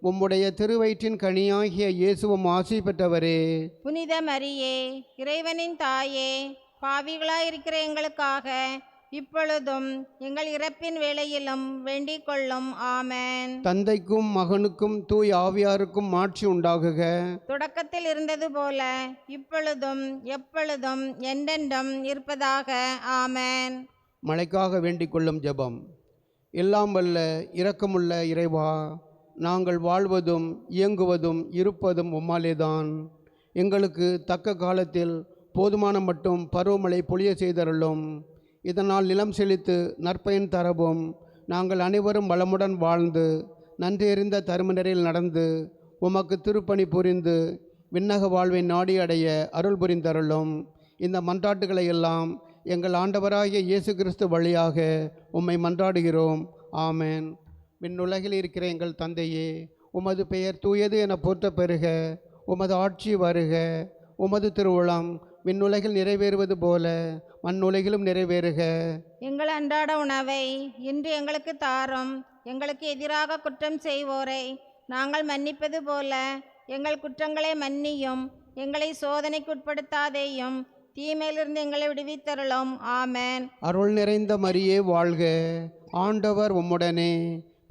உம்முடைய திருவயிற்றின் கனியாகிய இயேசுவும் ஆசி பெற்றவரே. புனித மரியே, இறைவனின் தாயே, பாவிகளாயிருக்கிற எங்களுக்காக இப்பொழுதும் எங்கள் இறப்பின் வேளையிலும் வேண்டிக் கொள்ளும். ஆமென். தந்தைக்கும் மகனுக்கும் தூய் ஆவியாருக்கும் ஆட்சி உண்டாகுக. தொடக்கத்தில் இருந்தது போல இப்பொழுதும் எப்பொழுதும் என்றென்றும் இருப்பதாக. ஆமென். மழைக்காக வேண்டிக் கொள்ளும் ஜெபம். எல்லாம் வல்ல இரக்கமுள்ள இறைவா, நாங்கள் வாழ்வதும் இயங்குவதும் இருப்பதும் உம்மாலேதான். எங்களுக்கு தக்க காலத்தில் போதுமான மட்டும் பருவமழை பொழிய செய்தருளும். இதனால் நிலம் செழித்து நற்பயன் தரவும் நாங்கள் அனைவரும் வளமுடன் வாழ்ந்து நன்றியறிந்த தருமனரில் நடந்து உமக்கு திருப்பணி புரிந்து விண்ணக வாழ்வை நாடி அடைய அருள் புரிந்தருளும். இந்த மன்றாட்டுகளை எல்லாம் எங்கள் ஆண்டவராகிய இயேசு கிறிஸ்து வழியாக உம்மை மன்றாடுகிறோம். ஆமென். விண்ணுலகில் இருக்கிற எங்கள் தந்தையே, உமது பெயர் தூயது என போற்ற பெறுக. உமது ஆட்சி வருக. உமது திருவுளம் விண்ணுலகில் நிறைவேறுவது போல மண்ணுலகிலும் நிறைவேறுக. எங்கள் அன்றாட உணவை இன்று எங்களுக்கு தாரும். எங்களுக்கு எதிராக குற்றம் செய்வோரை நாங்கள் மன்னிப்பது போல எங்கள் குற்றங்களை மன்னியும். எங்களை சோதனைக்கு உட்படுத்தாதேயும், தீமையிலிருந்து எங்களை விடுவித்தருளும். ஆமென். அருள் நிறைந்த மரியே வாழ்க, ஆண்டவர் உம்முடனே,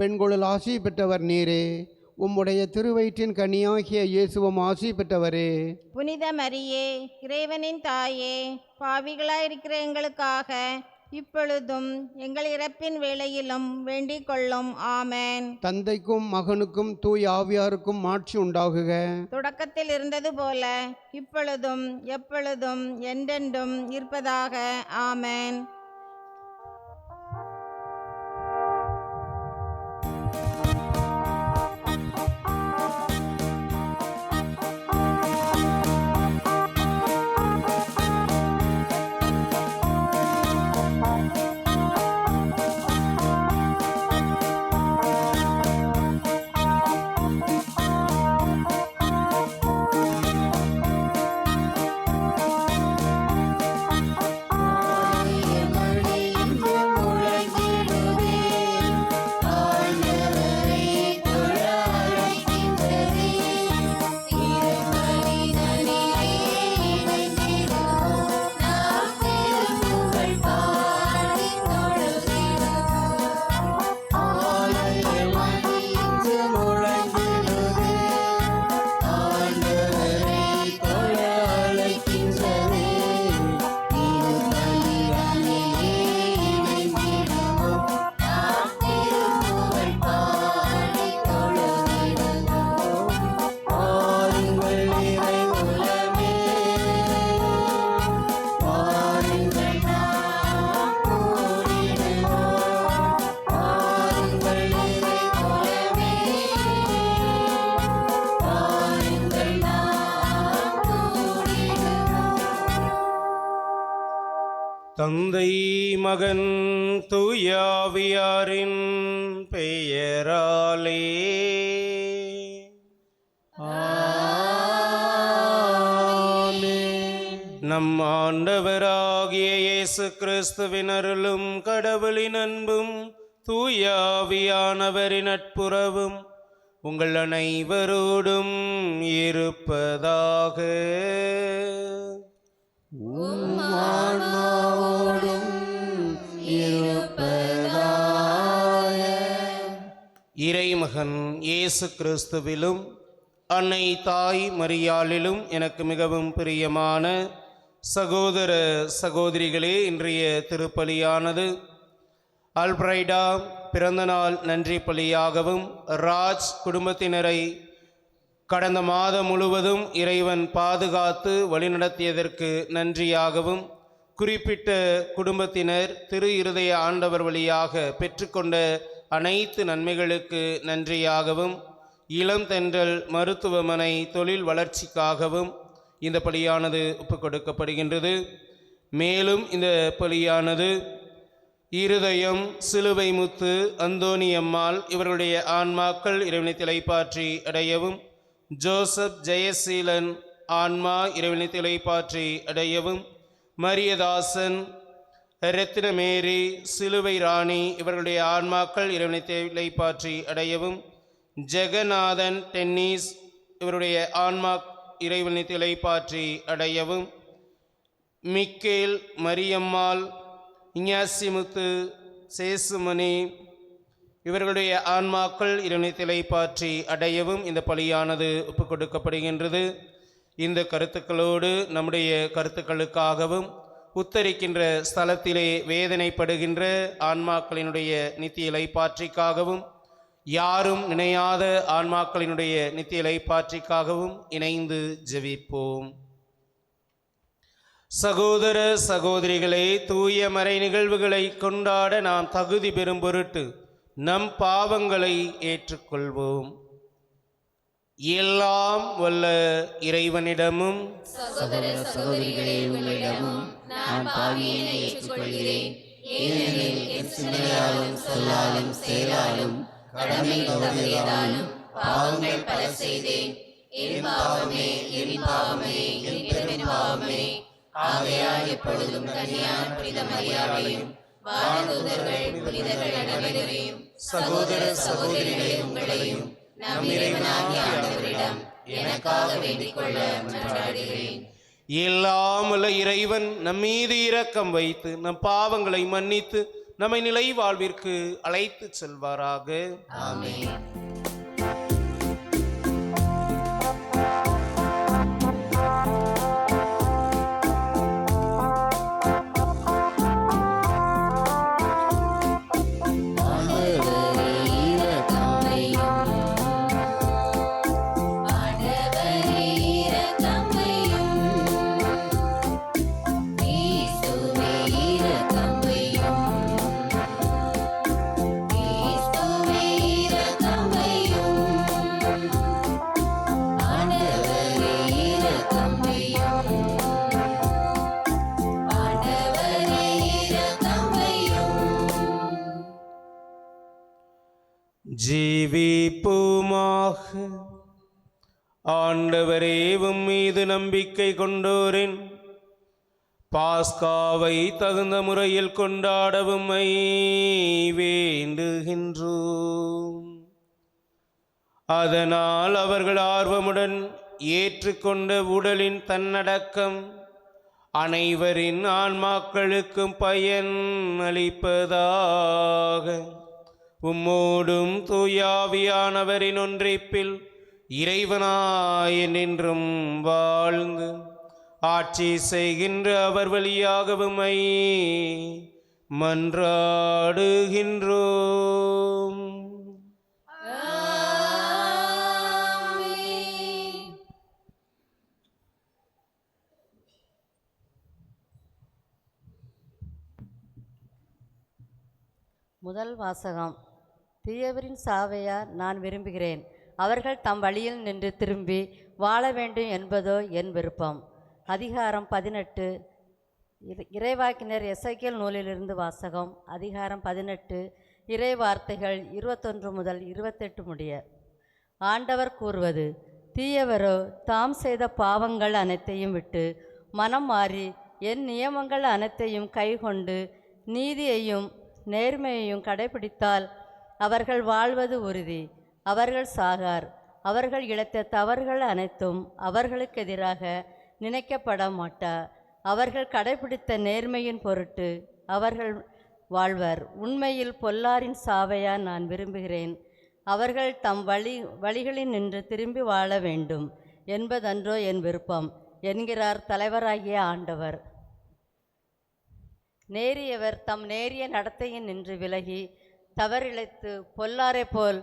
பெண்களுள் ஆசி பெற்றவர் நீரே, உம்முடைய திருவயிற்றின் கனியாகிய இயேசுவும் ஆசி பெற்றவரே. புனித மரியே, இறைவனின் தாயே, பாவிகளாயிருக்கிற எங்களுக்காக இப்பொழுதும் எங்கள் இறப்பின் வேளையிலும் வேண்டிக் கொள்ளும். ஆமென். தந்தைக்கும் மகனுக்கும் தூய் ஆவியாருக்கும் மாட்சி உண்டாகுக. தொடக்கத்தில் இருந்தது போல இப்பொழுதும் எப்பொழுதும் என்றென்றும் இருப்பதாக. ஆமென். தந்தை மகன் தூயாவியாரின் பெயராலே நம் ஆண்டவராகிய இயேசு கிறிஸ்துவின் அருளும் கடவுளின் அன்பும் தூயாவியானவரின் நட்புறவும் உங்கள் அனைவரோடும் இருப்பதாக. இறைமகன் இயேசு கிறிஸ்துவிலும் அன்னை தாய் மரியாளிலும் எனக்கு மிகவும் பிரியமான சகோதர சகோதரிகளே, இன்றைய திருப்பலியானது அல்பிரைடா பிறந்தநாள் நன்றி பலியாகவும், ராஜ் குடும்பத்தினரை கடந்த மாதம் முழுவதும் இறைவன் பாதுகாத்து வழிநடத்தியதற்கு நன்றியாகவும், குறிப்பிட்ட குடும்பத்தினர் திரு இருதய ஆண்டவர் வழியாக பெற்றுக்கொண்ட அனைத்து நன்மைகளுக்கு நன்றியாகவும், இளம் தென்றல் மருத்துவமனை தொழில் வளர்ச்சிக்காகவும் இந்த பலியானது ஒப்புக் கொடுக்கப்படுகின்றது. மேலும் இந்த பலியானது இருதயம், சிலுவை முத்து, அந்தோணியம்மாள் இவர்களுடைய ஆன்மாக்கள் இறைவனை திளைப்பாற்றி அடையவும், ஜோசப் ஜெயசீலன் ஆன்மா இறைவனை திளைப்பாற்றி அடையவும், மரியதாசன், ரத்தினமேரி, சிலுவை ராணி இவர்களுடைய ஆன்மாக்கள் இறைவனை திளைப்பாற்றி அடையவும், ஜெகநாதன் டென்னிஸ் இவருடைய ஆன்மா இறைவனை திளைப்பாற்றி அடையவும், மிக்கேல், மரியம்மாள், இஞ்ஞாசிமுத்து, சேசுமணி இவர்களுடைய ஆன்மாக்கள் இறைவனை திளைப்பாற்றி அடையவும் இந்த பலியானது ஒப்புக் கொடுக்கப்படுகின்றது. இந்த கருத்துக்களோடு நம்முடைய கருத்துக்களுக்காகவும், உத்தரிக்கின்ற ஸ்தலத்திலே வேதனைப்படுகின்ற ஆன்மாக்களினுடைய நித்திய இளைப்பாற்றிக்காகவும், யாரும் நினையாத ஆன்மாக்களினுடைய நித்திய இளைப்பாற்றிக்காகவும் இணைந்து ஜெபிப்போம். சகோதர சகோதரிகளே, தூய மறை நிகழ்வுகளை கொண்டாட நாம் தகுதி பெறும் பொருட்டு நம் பாவங்களை ஏற்றுக்கொள்வோம். எல்லாம் வல்ல இறைவனிடமும் சகோதர சகோதரிகளே, உங்களிடமும் நான் பாவியை ஏற்றுக்கொள்கிறேன். ஏனெனில் என் சிந்தனையாலும் சொல்லாலும் செயலாலும் கடமை தவறியதாலும் பாவங்கள் பல செய்தேன். என் பாவமே, என் பாவமே, என் பெரும் பாவமே. ஆகையால் எப்பொழுதும் கன்னியான புனித மரியாதையும் வானதூதர்கள் புனிதர்கள் அனைவரையும் சகோதர சகோதரிகளே உங்களையும் நம் இறைவனாகிய ஆண்டவரிடம் எனக்காக வேண்டிக் கொள்ள மன்றாடுகிறேன். எல்லாம் வல்ல இறைவன் நம் மீது இரக்கம் வைத்து நம் பாவங்களை மன்னித்து நம்மை நிலை வாழ்விற்கு அழைத்து செல்வாராக. ஆமென். ஜீவிப்புமாக. ஆண்டவரே, உம் மீது நம்பிக்கை கொண்டோரின் பாஸ்காவை தகுந்த முறையில் கொண்டாட உம்மை வேண்டுகின்றோம். அதனால் அவர்கள் ஆர்வமுடன் ஏற்றுக்கொண்ட உடலின் தன்னடக்கம் அனைவரின் ஆன்மாக்களுக்கும் பயன் அளிப்பதாக. உம்மோடும் தூயாவியானவரின் ஒன்றிப்பில் இறைவனாய் என்றென்றும் வாழ்ந்து ஆட்சி செய்கின்ற அவர் வழியாக உம்மை மன்றாடுகின்றோம். முதல் வாசகம். தீயவரின் சாவையா நான் விரும்புகிறேன், அவர்கள் தம் வழியில் நின்று திரும்பி வாழ வேண்டும் என்பதோ என் விருப்பம். அதிகாரம் 18. இறைவாக்கினர் எசேக்கியேல் நூலிலிருந்து வாசகம். அதிகாரம் 18. இறை வார்த்தைகள் 21 முதல் 28 முடிய. ஆண்டவர் கூறுவது: தீயவரோ தாம் செய்த பாவங்கள் அனைத்தையும் விட்டு மனம் மாறி என் நியமங்கள் அனைத்தையும் கைக்கொண்டு நீதியையும் நேர்மையையும் கடைபிடித்தால் அவர்கள் வாழ்வது உறுதி. அவர்கள் சாகார். அவர்கள் இழைத்த தவறுகள் அனைத்தும் அவர்களுக்கு எதிராக நினைக்கப்பட மாட்டார். அவர்கள் கடைபிடித்த நேர்மையின் பொருட்டு அவர்கள் வாழ்வர். உண்மையில் பொல்லாரின் சாவையா நான் விரும்புகிறேன், அவர்கள் தம் வழிகளில் நின்று திரும்பி வாழ வேண்டும் என்பதன்றோ என் விருப்பம் என்கிறார் தலைவராகிய ஆண்டவர். நேரியவர் தம் நேரிய நடத்தையின் நின்று விலகி தவறிழைத்து பொல்லாரை போல்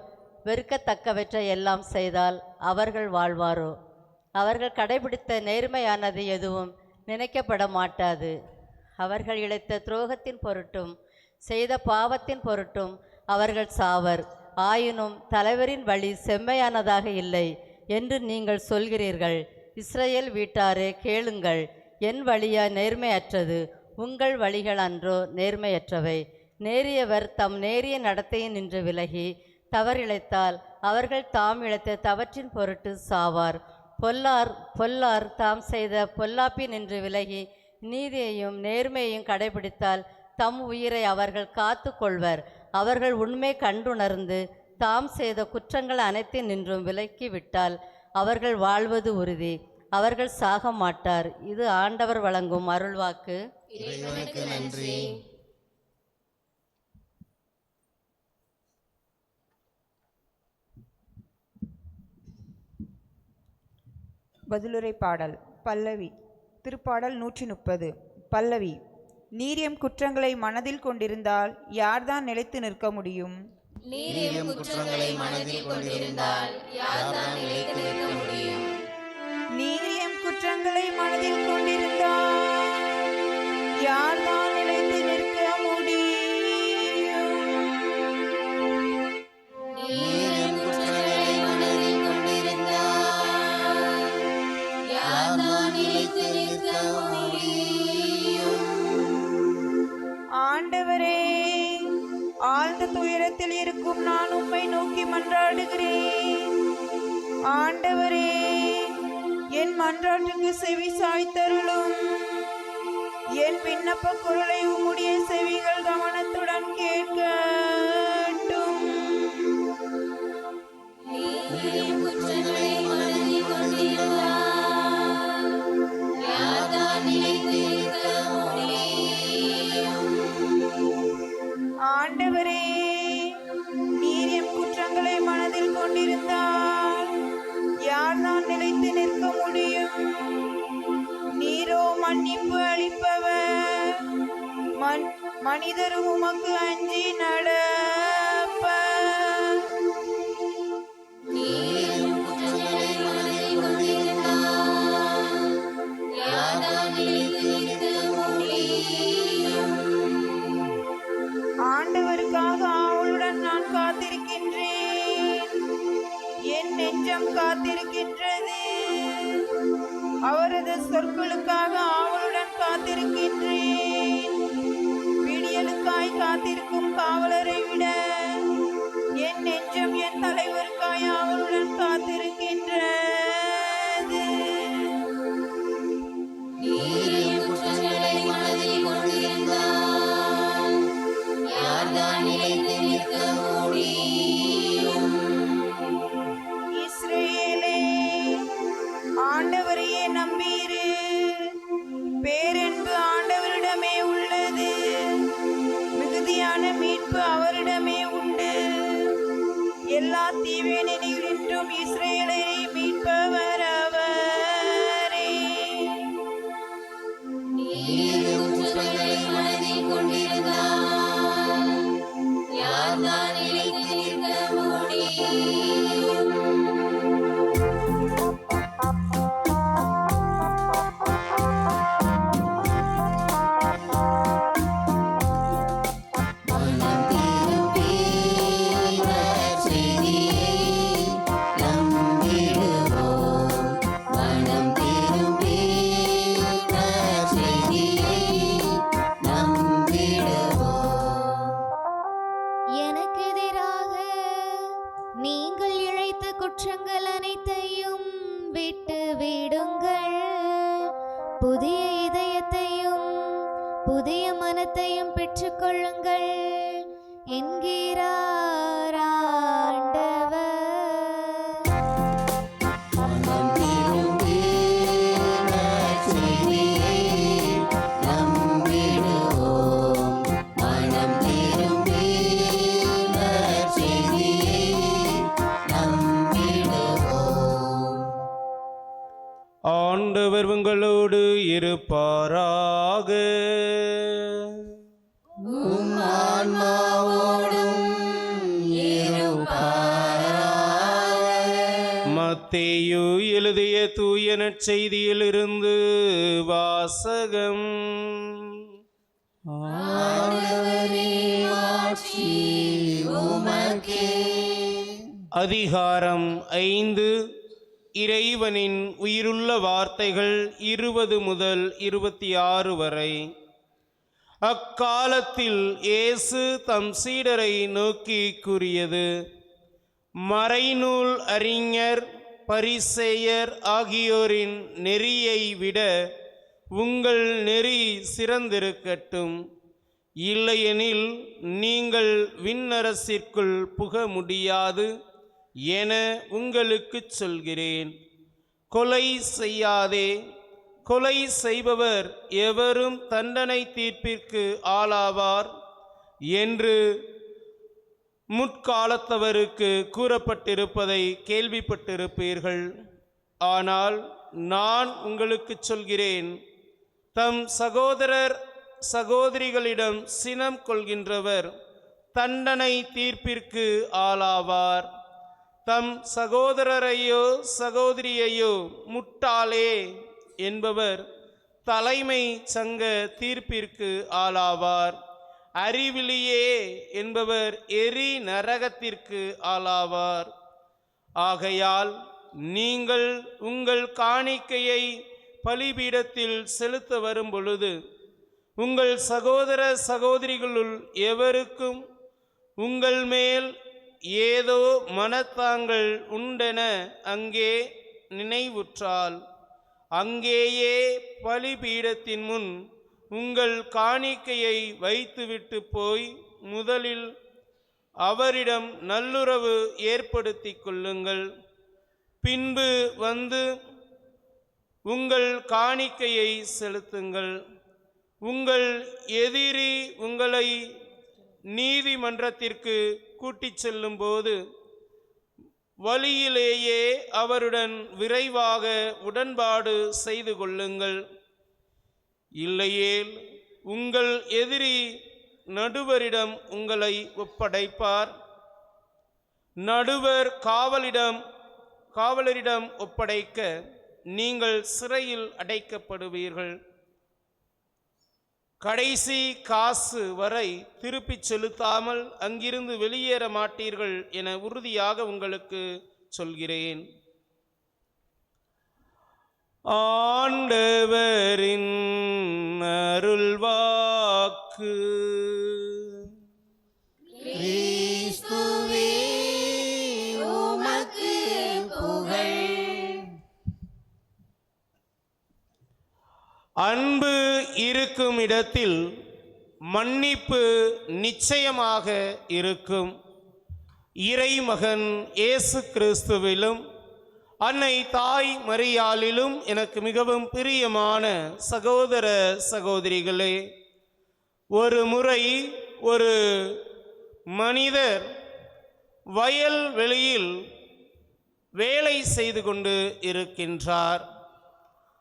வெறுக்கத்தக்கவற்றை எல்லாம் செய்தால் அவர்கள் வாழ்வாரோ? அவர்கள் கடைபிடித்த நேர்மையானது எதுவும் நினைக்கப்பட மாட்டாது. அவர்கள் இழைத்த துரோகத்தின் பொருட்டும் செய்த பாவத்தின் பொருட்டும் அவர்கள் சாவர். ஆயினும் தலைவரின் வழி செம்மையானதாக இல்லை என்று நீங்கள் சொல்கிறீர்கள். இஸ்ரவேல் வீட்டாரே, கேளுங்கள். என் வழியா நேர்மையற்றது, உங்கள் வழிகள் அன்றோ நேர்மையற்றவை. நேரியவர் தம் நேரிய நடத்தையில் நின்று விலகி தவறிழைத்தால் அவர்கள் தாம் இழைத்த தவற்றின் பொருட்டு சாவார். பொல்லார் தாம் செய்த பொல்லாப்பில் நின்று விலகி நீதியையும் நேர்மையையும் கடைபிடித்தால் தம் உயிரை அவர்கள் காத்து கொள்வர். அவர்கள் உண்மை கண்டுணர்ந்து தாம் செய்த குற்றங்கள் அனைத்தின் நின்றும் விலக்கிவிட்டால் அவர்கள் வாழ்வது உறுதி. அவர்கள் சாக மாட்டார். இது ஆண்டவர் வழங்கும் அருள்வாக்கு. இறைவனுக்கு நன்றி. பதிலுரை பாடல். பல்லவி. திருப்பாடல் 130. பல்லவி. நீரியம் குற்றங்களை மனதில் கொண்டிருந்தால் யார்தான் நிலைத்து நிற்க முடியும்? நீரியம் குற்றங்களை மனதில் கொண்டிருந்தால் யார்தான் நிலைத்து நிற்க முடியும்? நீரியம் குற்றங்களை மனதில் கொண்டிருந்தால் யார்தான் நிலைத்து நிற்க முடியும்? நீரியம் குற்றங்களை மனதில் கொண்டிருந்தால் யார்தான் நிலைத்து நிற்க முடியும்? ஆண்டவரே, ஆழ்ந்த துயரத்தில் இருக்கும் நான் உம்மை நோக்கி மன்றாடுகிறேன். ஆண்டவரே, என் மன்றாட்டுக்கு செவி சாய்த்தருளும். என் விண்ணப்ப குரலை உம்முடைய செவிகள் கவனத்துடன் கேட்கட்டும். நீரியம் குற்றங்களை மனதில் கொண்டிருந்தால் யார்தான் நிலைத்து நிற்க முடியும்? ஆண்டவரே, நீரியம் குற்றங்களை மனதில் கொண்டிருந்தால் யார்தான் நிலைத்து நிற்க முடியும்? நீரோ மன்னிப்பு அளிப்பவர், மனிதரும் உமக்கு அஞ்சி நடப்பர். நீரியம் குற்றங்களை மனதில் கொண்டிருந்தால் யார்தான் நிலைத்து நிற்க முடியும்? ஆண்டவருக்காக ஆவலுடன் நான் காத்திருக்கின்றேன். என் நெஞ்சம் காத்திருக்கின்றது. அவரது சொற்களுக்காக ஆவலுடன் காத்திருக்கின்றேன். விடியலுக்காய் காத்திருக்கும் காவலரை விட என் நெஞ்சம் தீவேனின்றும் இஸ்ரேலை மீட்பவர் அவரே. நீரும் குற்றங்களை மனதில் கொண்டிருந்தால் யார்தான் நிலைத்து நிற்க முடியும்? மனம் திரும்பி நற்செய்தியை நம்பிடுவோம். மனம் திரும்பி நற்செய்தியை நம்பிடுவோம். எனக்கு எதிராக நீங்கள் இழைத்த குற்றங்கள் அனைத்தையும் விட்டு விடுங்கள். புதிய இதயத்தையும் புதிய மனத்தையும் பெற்றுக்கொள்ளுங்கள் என்கிறார் ஆண்டவர். மனம் திரும்பி நற்செய்தியை நம்பிடுவோம். மனம் திரும்பி நற்செய்தியை நம்பிடுவோம். ஆண்டவர் உங்களோடு இருப்பாராக. உம் ஆன்மாவோடும் இருப்பாராக. மத்தேயு எழுதிய தூய நற்செய்தியிலிருந்து வாசகம். ஆண்டவரே, ஆட்சி உமக்கே. அதிகாரம் 5. இறைவனின் உயிருள்ள வார்த்தைகள் 20 முதல் 26 வரை. அக்காலத்தில் இயேசு தம் சீடரை நோக்கி கூறியது: மறைநூல் அறிஞர் பரிசேயர் ஆகியோரின் நெறியை விட உங்கள் நெறி சிறந்திருக்கட்டும். இல்லையெனில் நீங்கள் விண்ணரசிற்குள் புக முடியாது என உங்களுக்குச் சொல்கிறேன். கொலை செய்யாதே. கொலை செய்பவர் எவரும் தண்டனை தீர்ப்பிற்கு ஆளாவார் என்று முற்காலத்தவருக்கு கூறப்பட்டிருப்பதை கேள்விப்பட்டிருப்பீர்கள். ஆனால் நான் உங்களுக்குச் சொல்கிறேன், தம் சகோதரர் சகோதரிகளிடம் சினம் கொள்கின்றவர் தண்டனை தீர்ப்பிற்கு ஆளாவார். தம் சகோதரரையோ சகோதரியையோ முட்டாளே என்பவர் தலைமை சங்க தீர்ப்பிற்கு ஆளாவார். அறிவிலியே என்பவர் எரி நரகத்திற்கு ஆளாவார். ஆகையால் நீங்கள் உங்கள் காணிக்கையை பலிபீடத்தில் செலுத்த வரும் பொழுது உங்கள் சகோதர சகோதரிகளுள் எவருக்கும் உங்கள் மேல் ஏதோ மனத்தாங்கள் உண்டென அங்கே நினைவுற்றால் அங்கேயே பலிபீடத்தின் முன் உங்கள் காணிக்கையை வைத்துவிட்டு போய் முதலில் அவரிடம் நல்லுறவு ஏற்படுத்திக் கொள்ளுங்கள். பின்பு வந்து உங்கள் காணிக்கையை செலுத்துங்கள். உங்கள் எதிரி உங்களை நீதிமன்றத்திற்கு கூட்டிச் செல்லும்போது வழியிலேயே அவருடன் விரைவாக உடன்பாடு செய்து கொள்ளுங்கள். இல்லையேல் உங்கள் எதிரி நடுவரிடம் உங்களை ஒப்படைப்பார். நடுவர் காவலரிடம் ஒப்படைக்க நீங்கள் சிறையில் அடைக்கப்படுவீர்கள். கடைசி காசு வரை திருப்பிச் செலுத்தாமல் அங்கிருந்து வெளியேற மாட்டீர்கள் என உறுதியாக உங்களுக்கு சொல்கிறேன். ஆண்டவரின் அருள்வாக்கு. கிறிஸ்துவே உமக்கு புகழ். அன்பு இருக்கும் இடத்தில் மன்னிப்பு நிச்சயமாக இருக்கும். இறைமகன் இயேசு கிறிஸ்துவிலும் அன்னை தாய் மரியாளிலும் எனக்கு மிகவும் பிரியமான சகோதர சகோதரிகளே, ஒரு முறை ஒரு மனிதர் வயல் வெளியில் வேலை செய்து கொண்டு இருக்கின்றார்.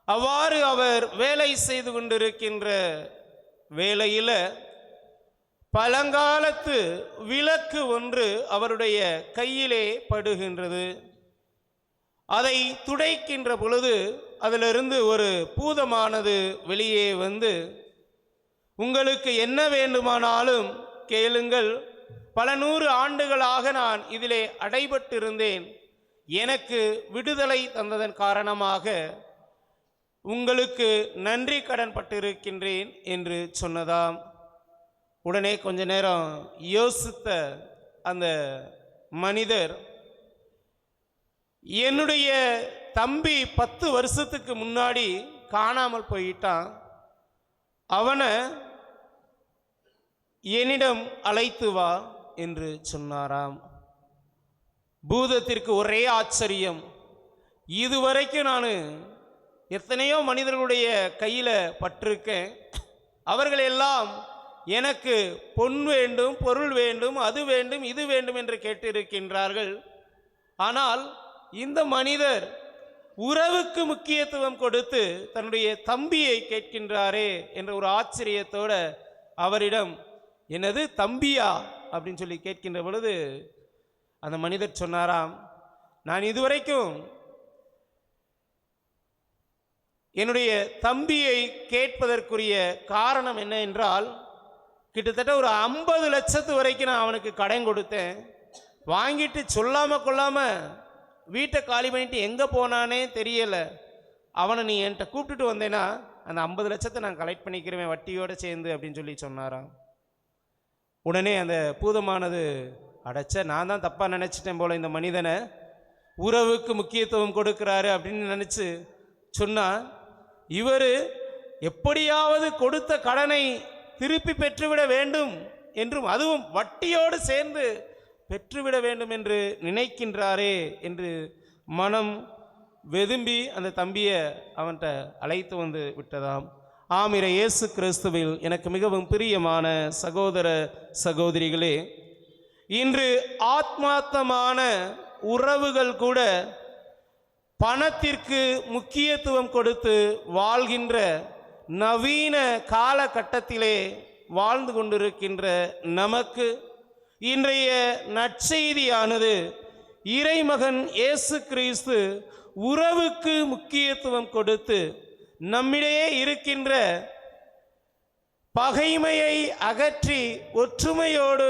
அவ்வாறு அவர் வேலை செய்து கொண்டிருக்கின்ற வேளையில் பழங்காலத்து விளக்கு ஒன்று அவருடைய கையிலே படுகின்றது. அதை துடைக்கின்ற பொழுது அதிலிருந்து ஒரு பூதமானது வெளியே வந்து, உங்களுக்கு என்ன வேண்டுமானாலும் கேளுங்கள், பல 100 ஆண்டுகளாக நான் இதிலே அடைபட்டிருந்தேன், எனக்கு விடுதலை தந்ததன் காரணமாக உங்களுக்கு நன்றி கடன் பட்டிருக்கின்றேன் என்று சொன்னதாம். உடனே கொஞ்ச நேரம் யோசித்த அந்த மனிதர், என்னுடைய தம்பி 10 வருஷத்துக்கு முன்னாடி காணாமல் போயிட்டான், அவனை என்னிடம் அழைத்து வா என்று சொன்னாராம். பூதத்திற்கு ஒரே ஆச்சரியம், இதுவரைக்கும் நான் எத்தனையோ மனிதர்களுடைய கையில் பட்டிருக்கேன், அவர்களெல்லாம் எனக்கு பொன் வேண்டும், பொருள் வேண்டும், அது வேண்டும், இது வேண்டும் என்று கேட்டிருக்கின்றார்கள். ஆனால் இந்த மனிதர் உறவுக்கு முக்கியத்துவம் கொடுத்து தன்னுடைய தம்பியை கேட்கின்றாரே என்ற ஒரு ஆச்சரியத்தோடு அவரிடம், என்னது தம்பியா அப்படின்னு சொல்லி கேட்கின்ற பொழுது அந்த மனிதர் சொன்னாராம், நான் இதுவரைக்கும் என்னுடைய தம்பியை கேட்பதற்குரிய காரணம் என்ன என்றால், கிட்டத்தட்ட ஒரு 50 லட்சத்து வரைக்கும் நான் அவனுக்கு கடன் கொடுத்தேன், வாங்கிட்டு சொல்லாமல் கொள்ளாமல் வீட்டை காலி பண்ணிட்டு எங்கே போனானே தெரியலை, அவனை நீ என்கிட்ட கூப்பிட்டுட்டு வந்தேன்னா அந்த 50 லட்சத்தை நான் கலெக்ட் பண்ணிக்கிறேன் வட்டியோடு சேர்ந்து அப்படின்னு சொல்லி சொன்னாராம். உடனே அந்த பூதமானது, அடைச்ச நான் தான் தப்பாக நினச்சிட்டேன் போல, இந்த மனிதனை உறவுக்கு முக்கியத்துவம் கொடுக்குறாரு அப்படின்னு நினச்சி சொன்னால், இவர் எப்படியாவது கொடுத்த கடனை திருப்பி பெற்றுவிட வேண்டும் என்றும் அதுவும் வட்டியோடு சேர்ந்து பெற்றுவிட வேண்டும் என்று நினைக்கின்றாரே என்று மனம் வெதும்பி அந்த தம்பியை அவன்கிட்ட அழைத்து வந்து விட்டதாம். ஆமிர இயேசு கிறிஸ்துவில் எனக்கு மிகவும் பிரியமான சகோதர சகோதரிகளே, இன்று ஆத்மார்த்தமான உறவுகள் கூட பணத்திற்கு முக்கியத்துவம் கொடுத்து வாழ்கின்ற நவீன காலகட்டத்திலே வாழ்ந்து கொண்டிருக்கின்ற நமக்கு இன்றைய நற்செய்தியானது இறைமகன் இயேசு கிறிஸ்து உறவுக்கு முக்கியத்துவம் கொடுத்து நம்மிடையே இருக்கின்ற பகைமையை அகற்றி ஒற்றுமையோடு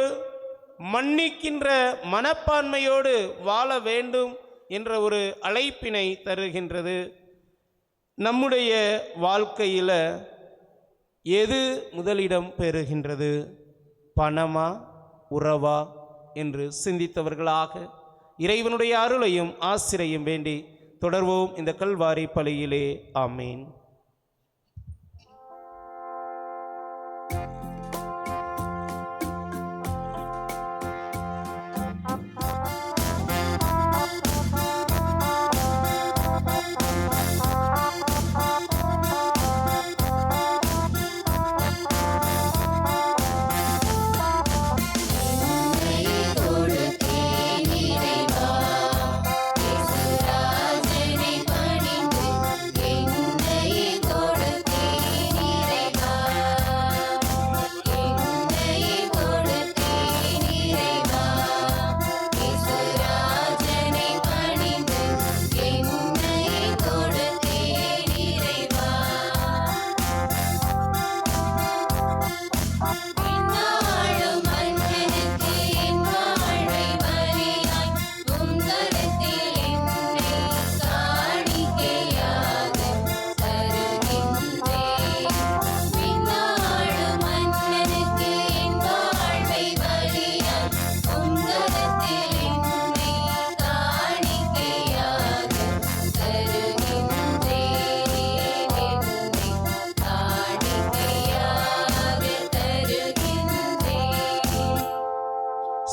மன்னிக்கின்ற மனப்பான்மையோடு வாழ வேண்டும் என்ற ஒரு அழைப்பினை தருகின்றது. நம்முடைய வாழ்க்கையில் எது முதலிடம் பெறுகின்றது, பணமா உறவா என்று சிந்தித்தவர்களாக இறைவனுடைய அருளையும் ஆசிரையும் வேண்டி தொடர்வோம் இந்த கல்வாரி பலியிலே. ஆமீன்.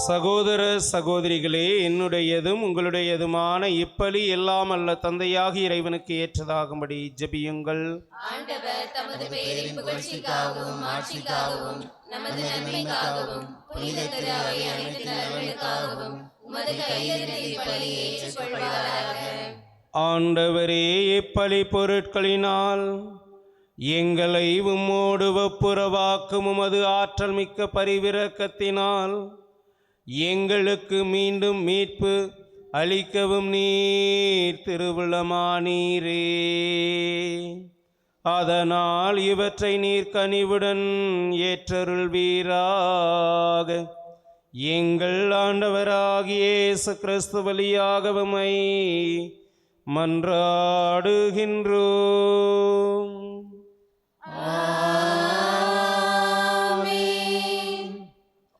சகோதர சகோதரிகளே, என்னுடையதும் உங்களுடையதுமான இப்பலி எல்லாம் அல்ல தந்தையாகி இறைவனுக்கு ஏற்றதாகும்படி ஜெபியுங்கள். ஆண்டவர் தமது பெயரின் புகழ்ச்சிக்காகவும் ஆட்சிக்காகவும் நமது நன்மைக்காகவும் புனித திரு அவை அனைத்து நலன்களுக்காகவும் உமது கையிலிருந்து இப்பலியை ஏற்றுக்கொள்வாராக. ஆண்டவரே, இப்பலி பொருட்களினால் எங்களை உம்மோடு ஒப்புரவாக்கும் உமது ஆற்றல் மிக்க பரிவிரக்கத்தினால் எங்களுக்கு மீண்டும் மீட்பு அளிக்கவும் நீர் திருவுளமானீரே. அதனால் இவற்றை நீர் கனிவுடன் ஏற்றருள்வீராக. எங்கள் ஆண்டவராகிய இயேசு கிறிஸ்து வழியாக உம்மை மன்றாடுகின்றோம்.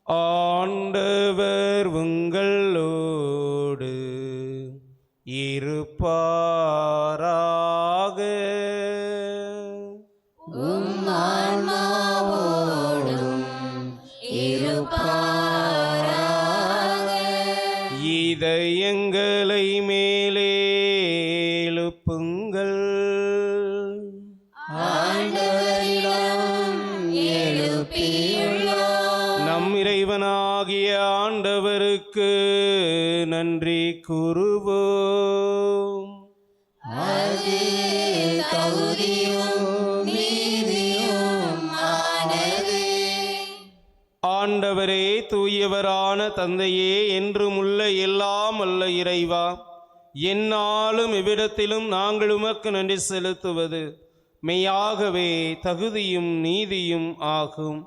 ஆண்டவர் உங்களோடு இருப்பாராக. இதயங்களை மேலே எழுப்புங்கள். நம் இறைவனாகிய ஆண்டவருக்கு நன்றி கூறுவோம். ஆண்டவரே, தூயவரான தந்தையே, என்றும் உள்ள எல்லாம் அல்ல இறைவா, எந்நாளும் இவ்விடத்திலும் நாங்கள் உமக்கு நன்றி செலுத்துவது மெய்யாகவே தகுதியும் நீதியும் ஆகும்.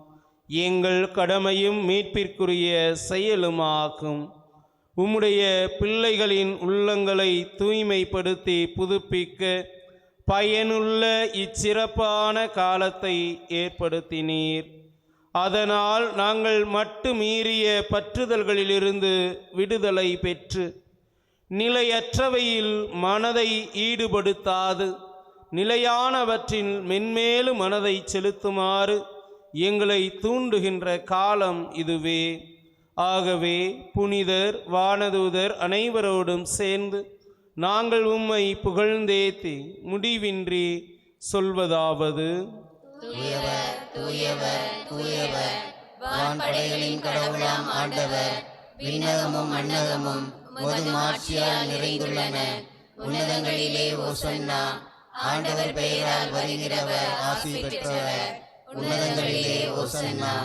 எங்கள் கடமையும் மீட்பிற்குரிய செயலுமாகும். உம்முடைய பிள்ளைகளின் உள்ளங்களை தூய்மைப்படுத்தி புதுப்பிக்க பயனுள்ள இச்சிறப்பான காலத்தை ஏற்படுத்தினீர். அதனால் நாங்கள் மட்டுமீறிய பற்றுதல்களிலிருந்து விடுதலை பெற்று நிலையற்றவையில் மனதை ஈடுபடுத்தாது நிலையானவற்றில் மென்மேலும் மனதை செலுத்துமாறு எங்களை தூண்டுகின்ற காலம் இதுவே. ஆகவே புனிதர் வானதூதர் அனைவரோடும் சேர்ந்து நாங்கள் உம்மை புகழ்ந்தேத்தி முடிவின்றி சொல்வதாவது: தூயவர், தூயவர், தூயவர், வான்படைகளின் கடவுளாம் ஆண்டவர். விண்ணகமும் மண்ணகமும் உமது மாட்சியால் நிறைந்துள்ளன. உன்னதங்களிலே ஓசன்னா. ஆண்டவர் பெயரால் வருகிறவர் ஆசி பெற்றவர். உன்னதங்களிலே ஓசன்னா.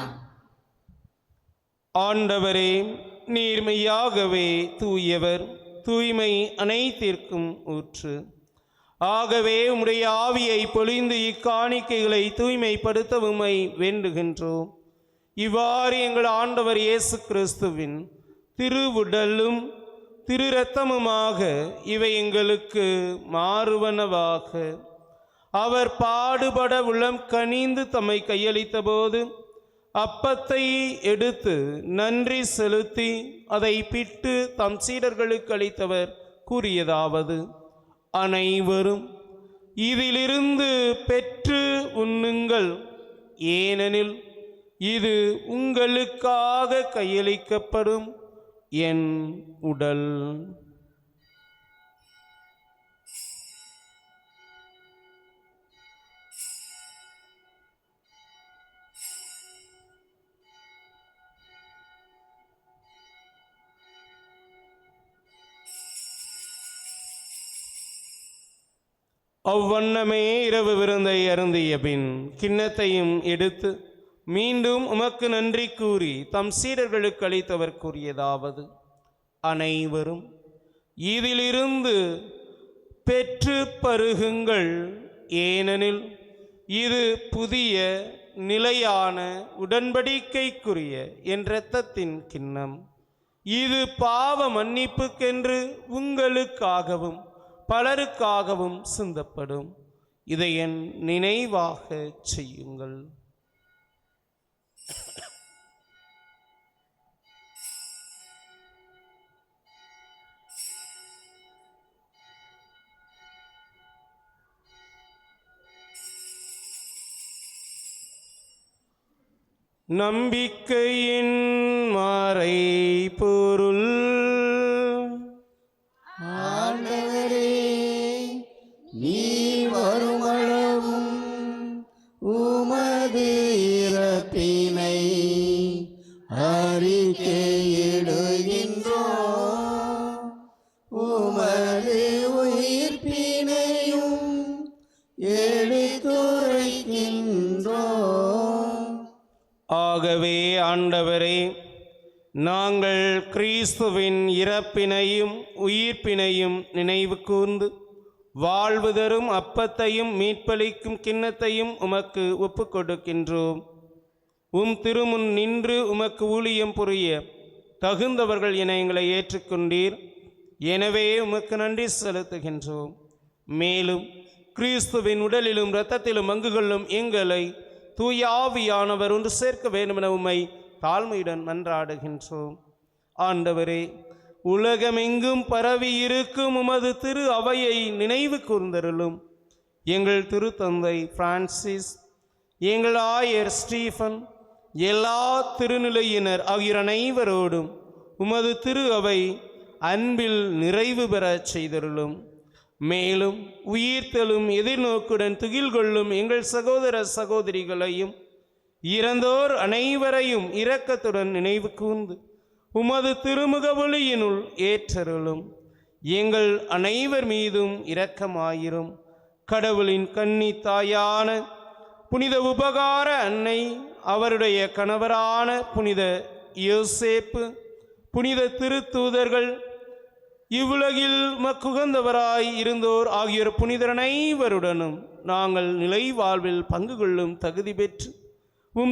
ஆண்டவரே, நீர் மெய்யாகவே தூயவர், தூய்மை அனைத்திற்கும் ஊற்று. ஆகவே உம்முடைய ஆவியை பொழிந்து இக்காணிக்கைகளை தூய்மைப்படுத்த உம்மை வேண்டுகின்றோம். இவ்வாறு எங்கள் ஆண்டவர் இயேசு கிறிஸ்துவின் திருவுடலும் திரு இரத்தமுமாக இவை எங்களுக்கு மாறுவனவாக. அவர் பாடுபட உளம் கனிந்து தம்மை கையளித்த போது அப்பத்தை எடுத்து நன்றி செலுத்தி அதை பிட்டு தம் சீடர்களுக்கு அளித்தவர் கூறியதாவது: அனைவரும் இதிலிருந்து பெற்று உண்ணுங்கள், ஏனெனில் இது உங்களுக்காக கையளிக்கப்படும் என் உடல். அவ்வண்ணமே இரவு விருந்தை அருந்திய பின் கிண்ணத்தையும் எடுத்து மீண்டும் உமக்கு நன்றி கூறி தம் சீடர்களுக்கு அளித்தவர் கூறியதாவது: அனைவரும் இதிலிருந்து பெற்று பருகுங்கள், ஏனெனில் இது புதிய நிலையான உடன்படிக்கைக்குரிய என் இரத்தத்தின் கிண்ணம். இது பாவ மன்னிப்புக்கென்று உங்களுக்காகவும் பலருக்காகவும் சிந்தப்படும். இதை என் நினைவாக செய்யுங்கள். நம்பிக்கையின் மறை பொருள். ஆண்டவரே, நீர் வருமளவும் உமது இறப்பினை அறிக்கையிடுகின்றோம். கிறிஸ்துவின் இறப்பினையும் உயிர்ப்பினையும் நினைவு கூர்ந்து வாழ்வு தரும் அப்பத்தையும் மீட்பளிக்கும் கிண்ணத்தையும் உமக்கு ஒப்புக் கொடுக்கின்றோம். திருமுன் நின்று உமக்கு ஊழியம் புரிய தகுந்தவர்கள் என எங்களை ஏற்றுக்கொண்டீர். எனவே உமக்கு நன்றி செலுத்துகின்றோம். மேலும் கிறிஸ்துவின் உடலிலும் இரத்தத்திலும் பங்கு கொள்ளும் எங்களை தூய ஆவியானவர் ஒன்று சேர்க்க வேண்டுமென உம்மை தாழ்மையுடன் மன்றாடுகின்றோம். ஆண்டவரே, உலகமெங்கும் பரவி இருக்கும் உமது திரு அவையை நினைவு கூர்ந்தருளும். எங்கள் திருத்தந்தை பிரான்சிஸ், எங்கள் ஆயர் ஸ்டீஃபன், எல்லா திருநிலையினர் ஆகிய அனைவரோடும் உமது திரு அவை அன்பில் நிறைவு பெறச் செய்தருளும். மேலும் உயிர்த்தலும் எதிர்நோக்குடன் துகில் கொள்ளும் எங்கள் சகோதர சகோதரிகளையும் இறந்தோர் அனைவரையும் இரக்கத்துடன் நினைவு கூர்ந்து உமது திருமுக ஒளியினுள் ஏற்றருளும். எங்கள் அனைவர் மீதும் இரக்கமாயிரும். கடவுளின் கன்னி தாயான புனித உபகார அன்னை, அவருடைய கணவரான புனித யோசேப்பு, புனித திருத்தூதர்கள், இவ்வுலகில் மக்குகந்தவராய் இருந்தோர் ஆகியோர் புனிதர் அனைவருடனும் நாங்கள் நிலை வாழ்வில் பங்கு கொள்ளும் தகுதி பெற்று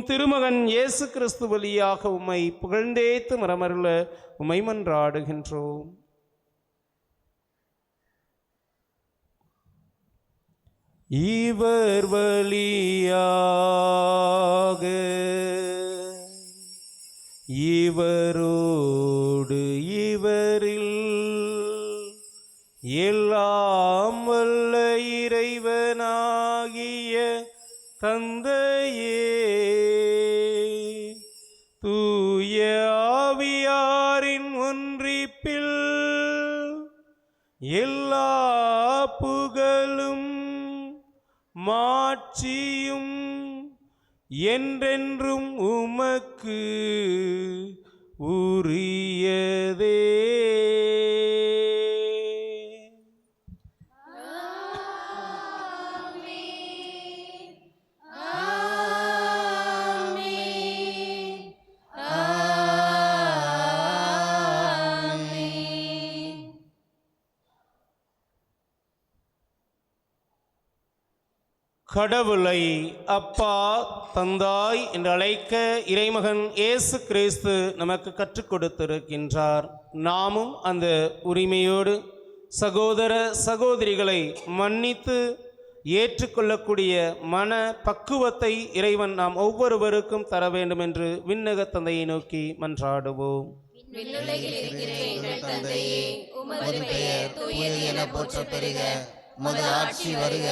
திருமகன் இயேசு கிறிஸ்து வழியாக உம்மை புகழ்ந்தேத்து மரமருள உம்மை மன்றாடுகின்றோம். இவர் வழியாக இவரோடு இவரில் எல்லாம் வல்ல இறைவனாகிய தந்தையே, தூய ஆவியாரின் ஒன்றிப்பில் எல்லா புகழும் மாட்சியும் என்றென்றும் உமக்கு உரியதே. கடவுளை அப்பா, தந்தாய் என்று அழைக்க இறைமகன் இயேசு கிறிஸ்து நமக்கு கற்றுக் கொடுத்திருக்கின்றார். நாமும் அந்த உரிமையோடு சகோதர சகோதரிகளை மன்னித்து ஏற்றுக்கொள்ளக்கூடிய மன பக்குவத்தை இறைவன் நாம் ஒவ்வொருவருக்கும் தர வேண்டும் என்று விண்ணக தந்தையை நோக்கி மன்றாடுவோம். விண்ணுலகில் இருக்கிற எங்கள் தந்தையே, உமது பெயர் தூயது என போற்றப் பெறுக. உமது ஆட்சி வருக.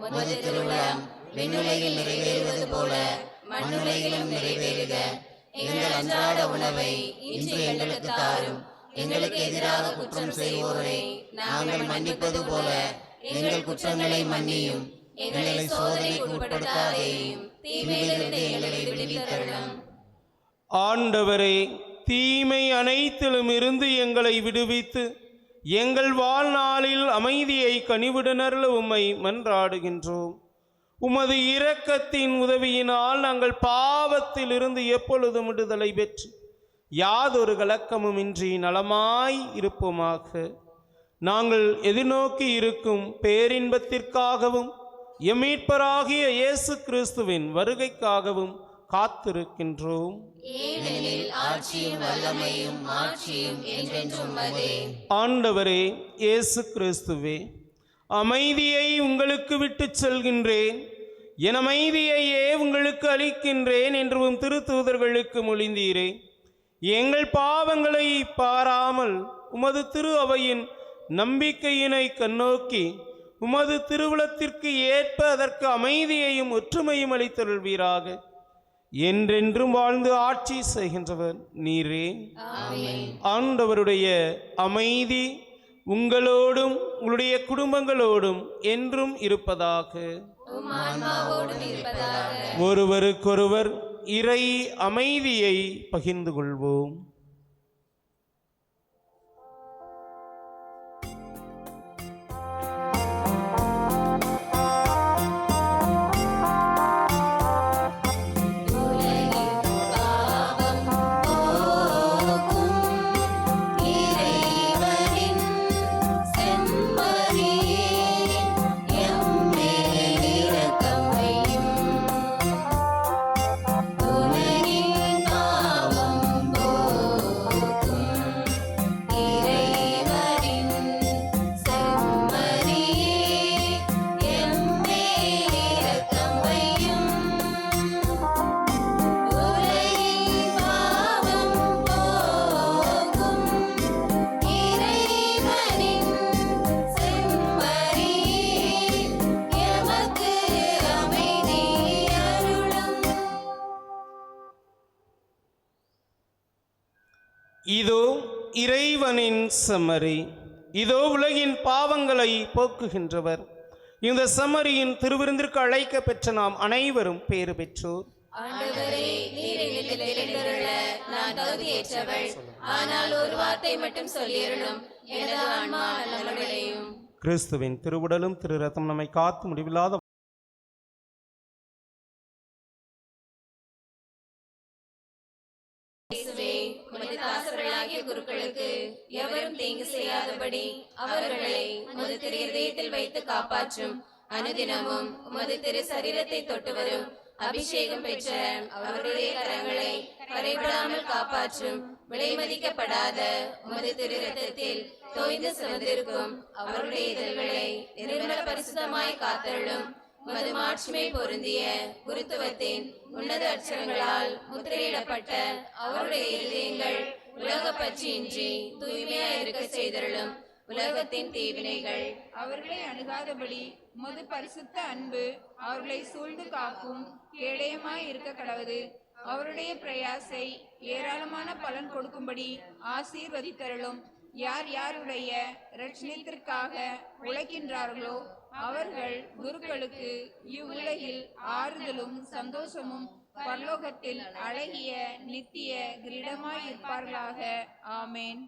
உமது திருவுளம் விண்ணுலகில் நிறைவேறுவது போல மண்ணுலகிலும் நிறைவேறுக. எங்கள் அன்றாட உணவை இன்று எங்களுக்கு தாரும். எங்களுக்கு எதிராக குற்றம் செய்வோரை நாங்கள் மன்னிப்பது போல எங்கள் குற்றங்களை மன்னியும். எங்களை சோதனைக்கு உட்படுத்தாதேயும், தீமையிலிருந்து எங்களை விடுவித்தருளும். ஆண்டவரே, தீமை அனைத்திலும் இருந்து எங்களை விடுவித்து எங்கள் வாழ்நாளில் அமைதியை கனிவுடனருள உம்மை மன்றாடுகின்றோம். உமது இரக்கத்தின் உதவியினால் நாங்கள் பாவத்தில் இருந்து எப்பொழுதும் விடுதலை பெற்று யாதொரு கலக்கமும் இன்றி நலமாய் இருப்போமாக. நாங்கள் எதிர்நோக்கி இருக்கும் பேரின்பத்திற்காகவும் எம் மீட்பராகிய இயேசு கிறிஸ்துவின் வருகைக்காகவும் காத்திருக்கின்றோம். ஏனெனில் ஆட்சியும் வல்லமையும் மாட்சியும் என்றென்றும் உமதே. ஆண்டவரே இயேசு கிறிஸ்துவே, அமைதியை உங்களுக்கு விட்டுச் செல்கின்றேன், என் அமைதியையே உங்களுக்கு அளிக்கின்றேன் என்றும் திருத்தூதர்களுக்கு மொழிந்தீரே. எங்கள் பாவங்களை பாராமல் உமது திரு அவையின் நம்பிக்கையினை கண்ணோக்கி உமது திருவுளத்திற்கு ஏற்ப அதற்கு அமைதியையும் ஒற்றுமையும் அளித்தருள்வீராக. என்றென்றும் வாழ்ந்து ஆட்சி செய்கின்றவர் நீரே. ஆண்டவருடைய அமைதி உங்களோடும் உங்களுடைய குடும்பங்களோடும் என்றும் இருப்பதாக. ஒருவருக்கொருவர் இறை அமைதியை பகிர்ந்து கொள்வோம். இறைவனின் செம்மறி, இதோ உலகின் பாவங்களை போக்குகின்றவர். இந்த செம்மறியின் திருவிருந்திற்கு அழைக்க பெற்ற நாம் அனைவரும் பேறு பெற்றோர். ஆண்டவரே, நீர் என்னில் எழுந்தருள நான் தகுதியற்றவள். ஆனால் ஒரு வார்த்தை மட்டும் சொல்லியருளும், எனது ஆன்மா நலமடையும். கிறிஸ்துவின் திருவுடலும் திரு ரத்தம் நம்மை காத்து முடிவில்லாத உமது தாசர்களாகிய குருக்களுக்கு எவரும் தீங்கு செய்யாதபடி அவர்களை உமது திரு இதயத்தில் வைத்து காப்பாற்றும். அனுதினமும் உமது திரு சரீரத்தை தொட்டு வரும் அபிஷேகம் பெற்ற அவருடைய கரங்களை கரைபடாமல் காப்பாற்றும். விலைமதிக்கப்படாத உமது திரு ரத்தத்தில் தோய்ந்து சிவந்திருக்கும் அவருடைய இதழ்களை நிர்மல பரிசுத்தமாய் காத்தருளும். உமது மாட்சிமை பொருந்திய குருத்துவத்தின் உன்னத அச்சரங்களால் முத்திரையிடப்பட்ட அவருடைய இதயங்கள் உலக பற்றியின்றி தூய்மையாய் இருக்க செய்தருளும். உலகத்தின் தீவினைகள் அவர்களை அணுகாதபடி உமது பரிசுத்த அன்பு அவர்களை சூழ்ந்து காக்கும் கேடயமாய் இருக்க கடவுது. அவருடைய பிரயாசை ஏராளமான பலன் கொடுக்கும்படி ஆசீர்வதித்தருளும். யார் யாருடைய இரட்சணத்திற்காக உழைக்கின்றார்களோ அவர்கள் குருக்களுக்கு இவ்வுலகில் ஆறுதலும் சந்தோஷமும் பரலோகத்தில் அழகிய நித்திய கிரீடமாய் இருப்பார்களாக. ஆமேன்.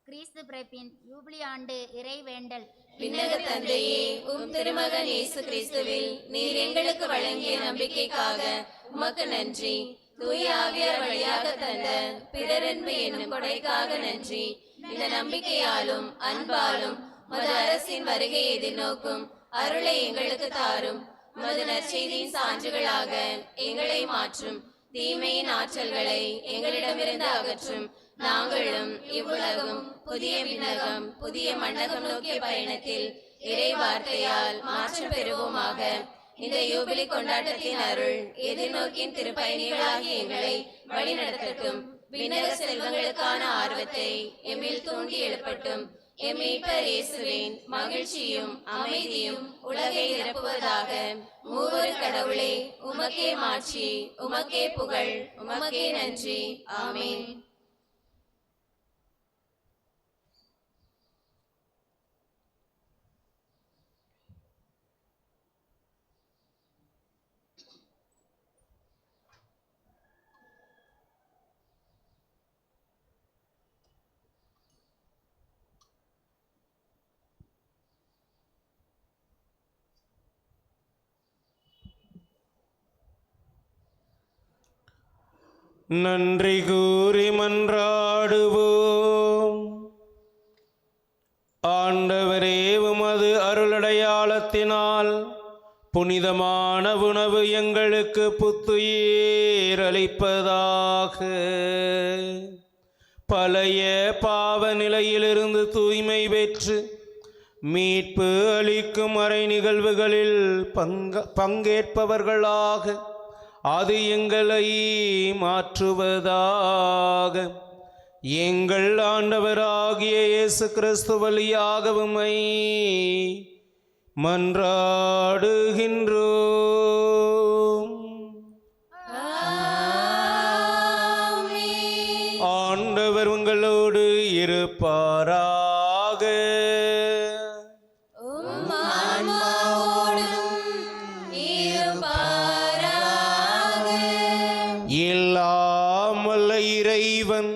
கிறிஸ்து பிறப்பின் யூபிலி ஆண்டு இறைவேண்டல். விண்ணக தந்தையே, உம் திருமகன் இயேசு கிறிஸ்துவில் நீர் எங்களுக்கு வழங்கிய நம்பிக்கைக்காக உமக்கு நன்றி. தூய ஆவியார் வழியாக தந்த பிறரன்பு என்னும் கொடைக்காக நன்றி. இந்த நம்பிக்கையாலும் அன்பாலும் மது அரசின் வருகையை எதிர்நோக்கும் அருளை எங்களுக்கு தாரும். மது நற்செய்தியின் சான்றுகளாக எங்களை மாற்றும். தீமையின் ஆற்றல்களை எங்களிடமிருந்து அகற்றும். நாங்களும் இவ்வுலகம் புதிய விண்ணகம் புதிய மண்ணகம் நோக்கிய பயணத்தில் இறை வார்த்தையால் மாற்றம் பெறுவோமாக. இந்த யூபிலி கொண்டாட்டத்தின் அருள் எதிர்நோக்கின் திருப்பயணிகளாகி எங்களை வழிநடத்தட்டும். விண்ணக செல்வங்களுக்கான ஆர்வத்தை எம்மில் தூண்டி எழுப்பட்டும். எம் மீட்பர் இயேசுவின் மகிழ்ச்சியும் அமைதியும் உலகை நிரப்புவதாக. மூவரு கடவுளே, உமக்கே மாட்சி, உமக்கே புகழ், உமக்கே நன்றி. ஆமென். நன்றி கூறி மன்றாடுவோம். ஆண்டவரே, உமது அருளடையாளத்தினால் புனிதமான உணவு எங்களுக்கு புத்துயிர் அளிப்பதாக. பழைய பாவ நிலையிலிருந்து தூய்மை பெற்று மீட்பு அளிக்கும் மறை நிகழ்வுகளில் பங்கேற்பவர்களாக அது எங்களை மாற்றுவதாக. எங்கள் ஆண்டவராகிய இயேசு கிறிஸ்து வழியாக உம்மை மன்றாடுகின்றோம். ஆண்டவர் உங்களோடு இருப்பாராக. எல்லாம் வல்ல இறைவன்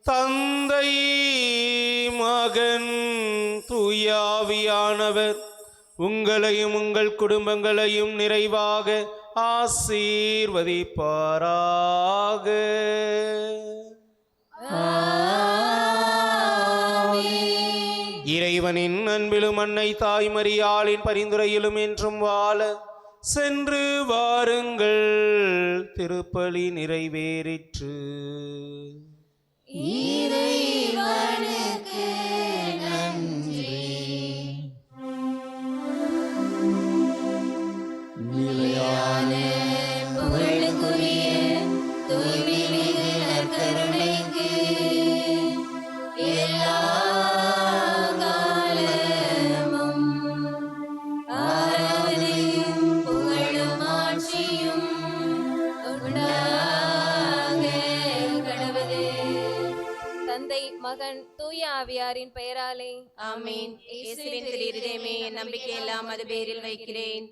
தந்தை, மகன், தூயாவியானவர் உங்களையும் உங்கள் குடும்பங்களையும் நிறைவாக ஆசீர்வதிப்பாராக. இறைவனின் அன்பிலும் அன்னை தாய் மரியாளின் பரிந்துரையிலும் என்றும் வாழ சென்று வாருங்கள். திருப்பலி நிறைவேறிற்று. இறைவனுக்கு நன்றி. நிலையான புகழுக்குரிய தூய்மை மிகு நற்கருணைக்கு எல்லா காலமும் ஆராதனையும் புகழும் ஆட்சியும் உண்டாக கடவுளே. தந்தை, மகன், தூய ஆவியாரின் பெயராலே ஆமீன். இயேசுவின் திரு இருதயமே, என் நம்பிக்கையெல்லாம் அது பேரில் வைக்கிறேன்.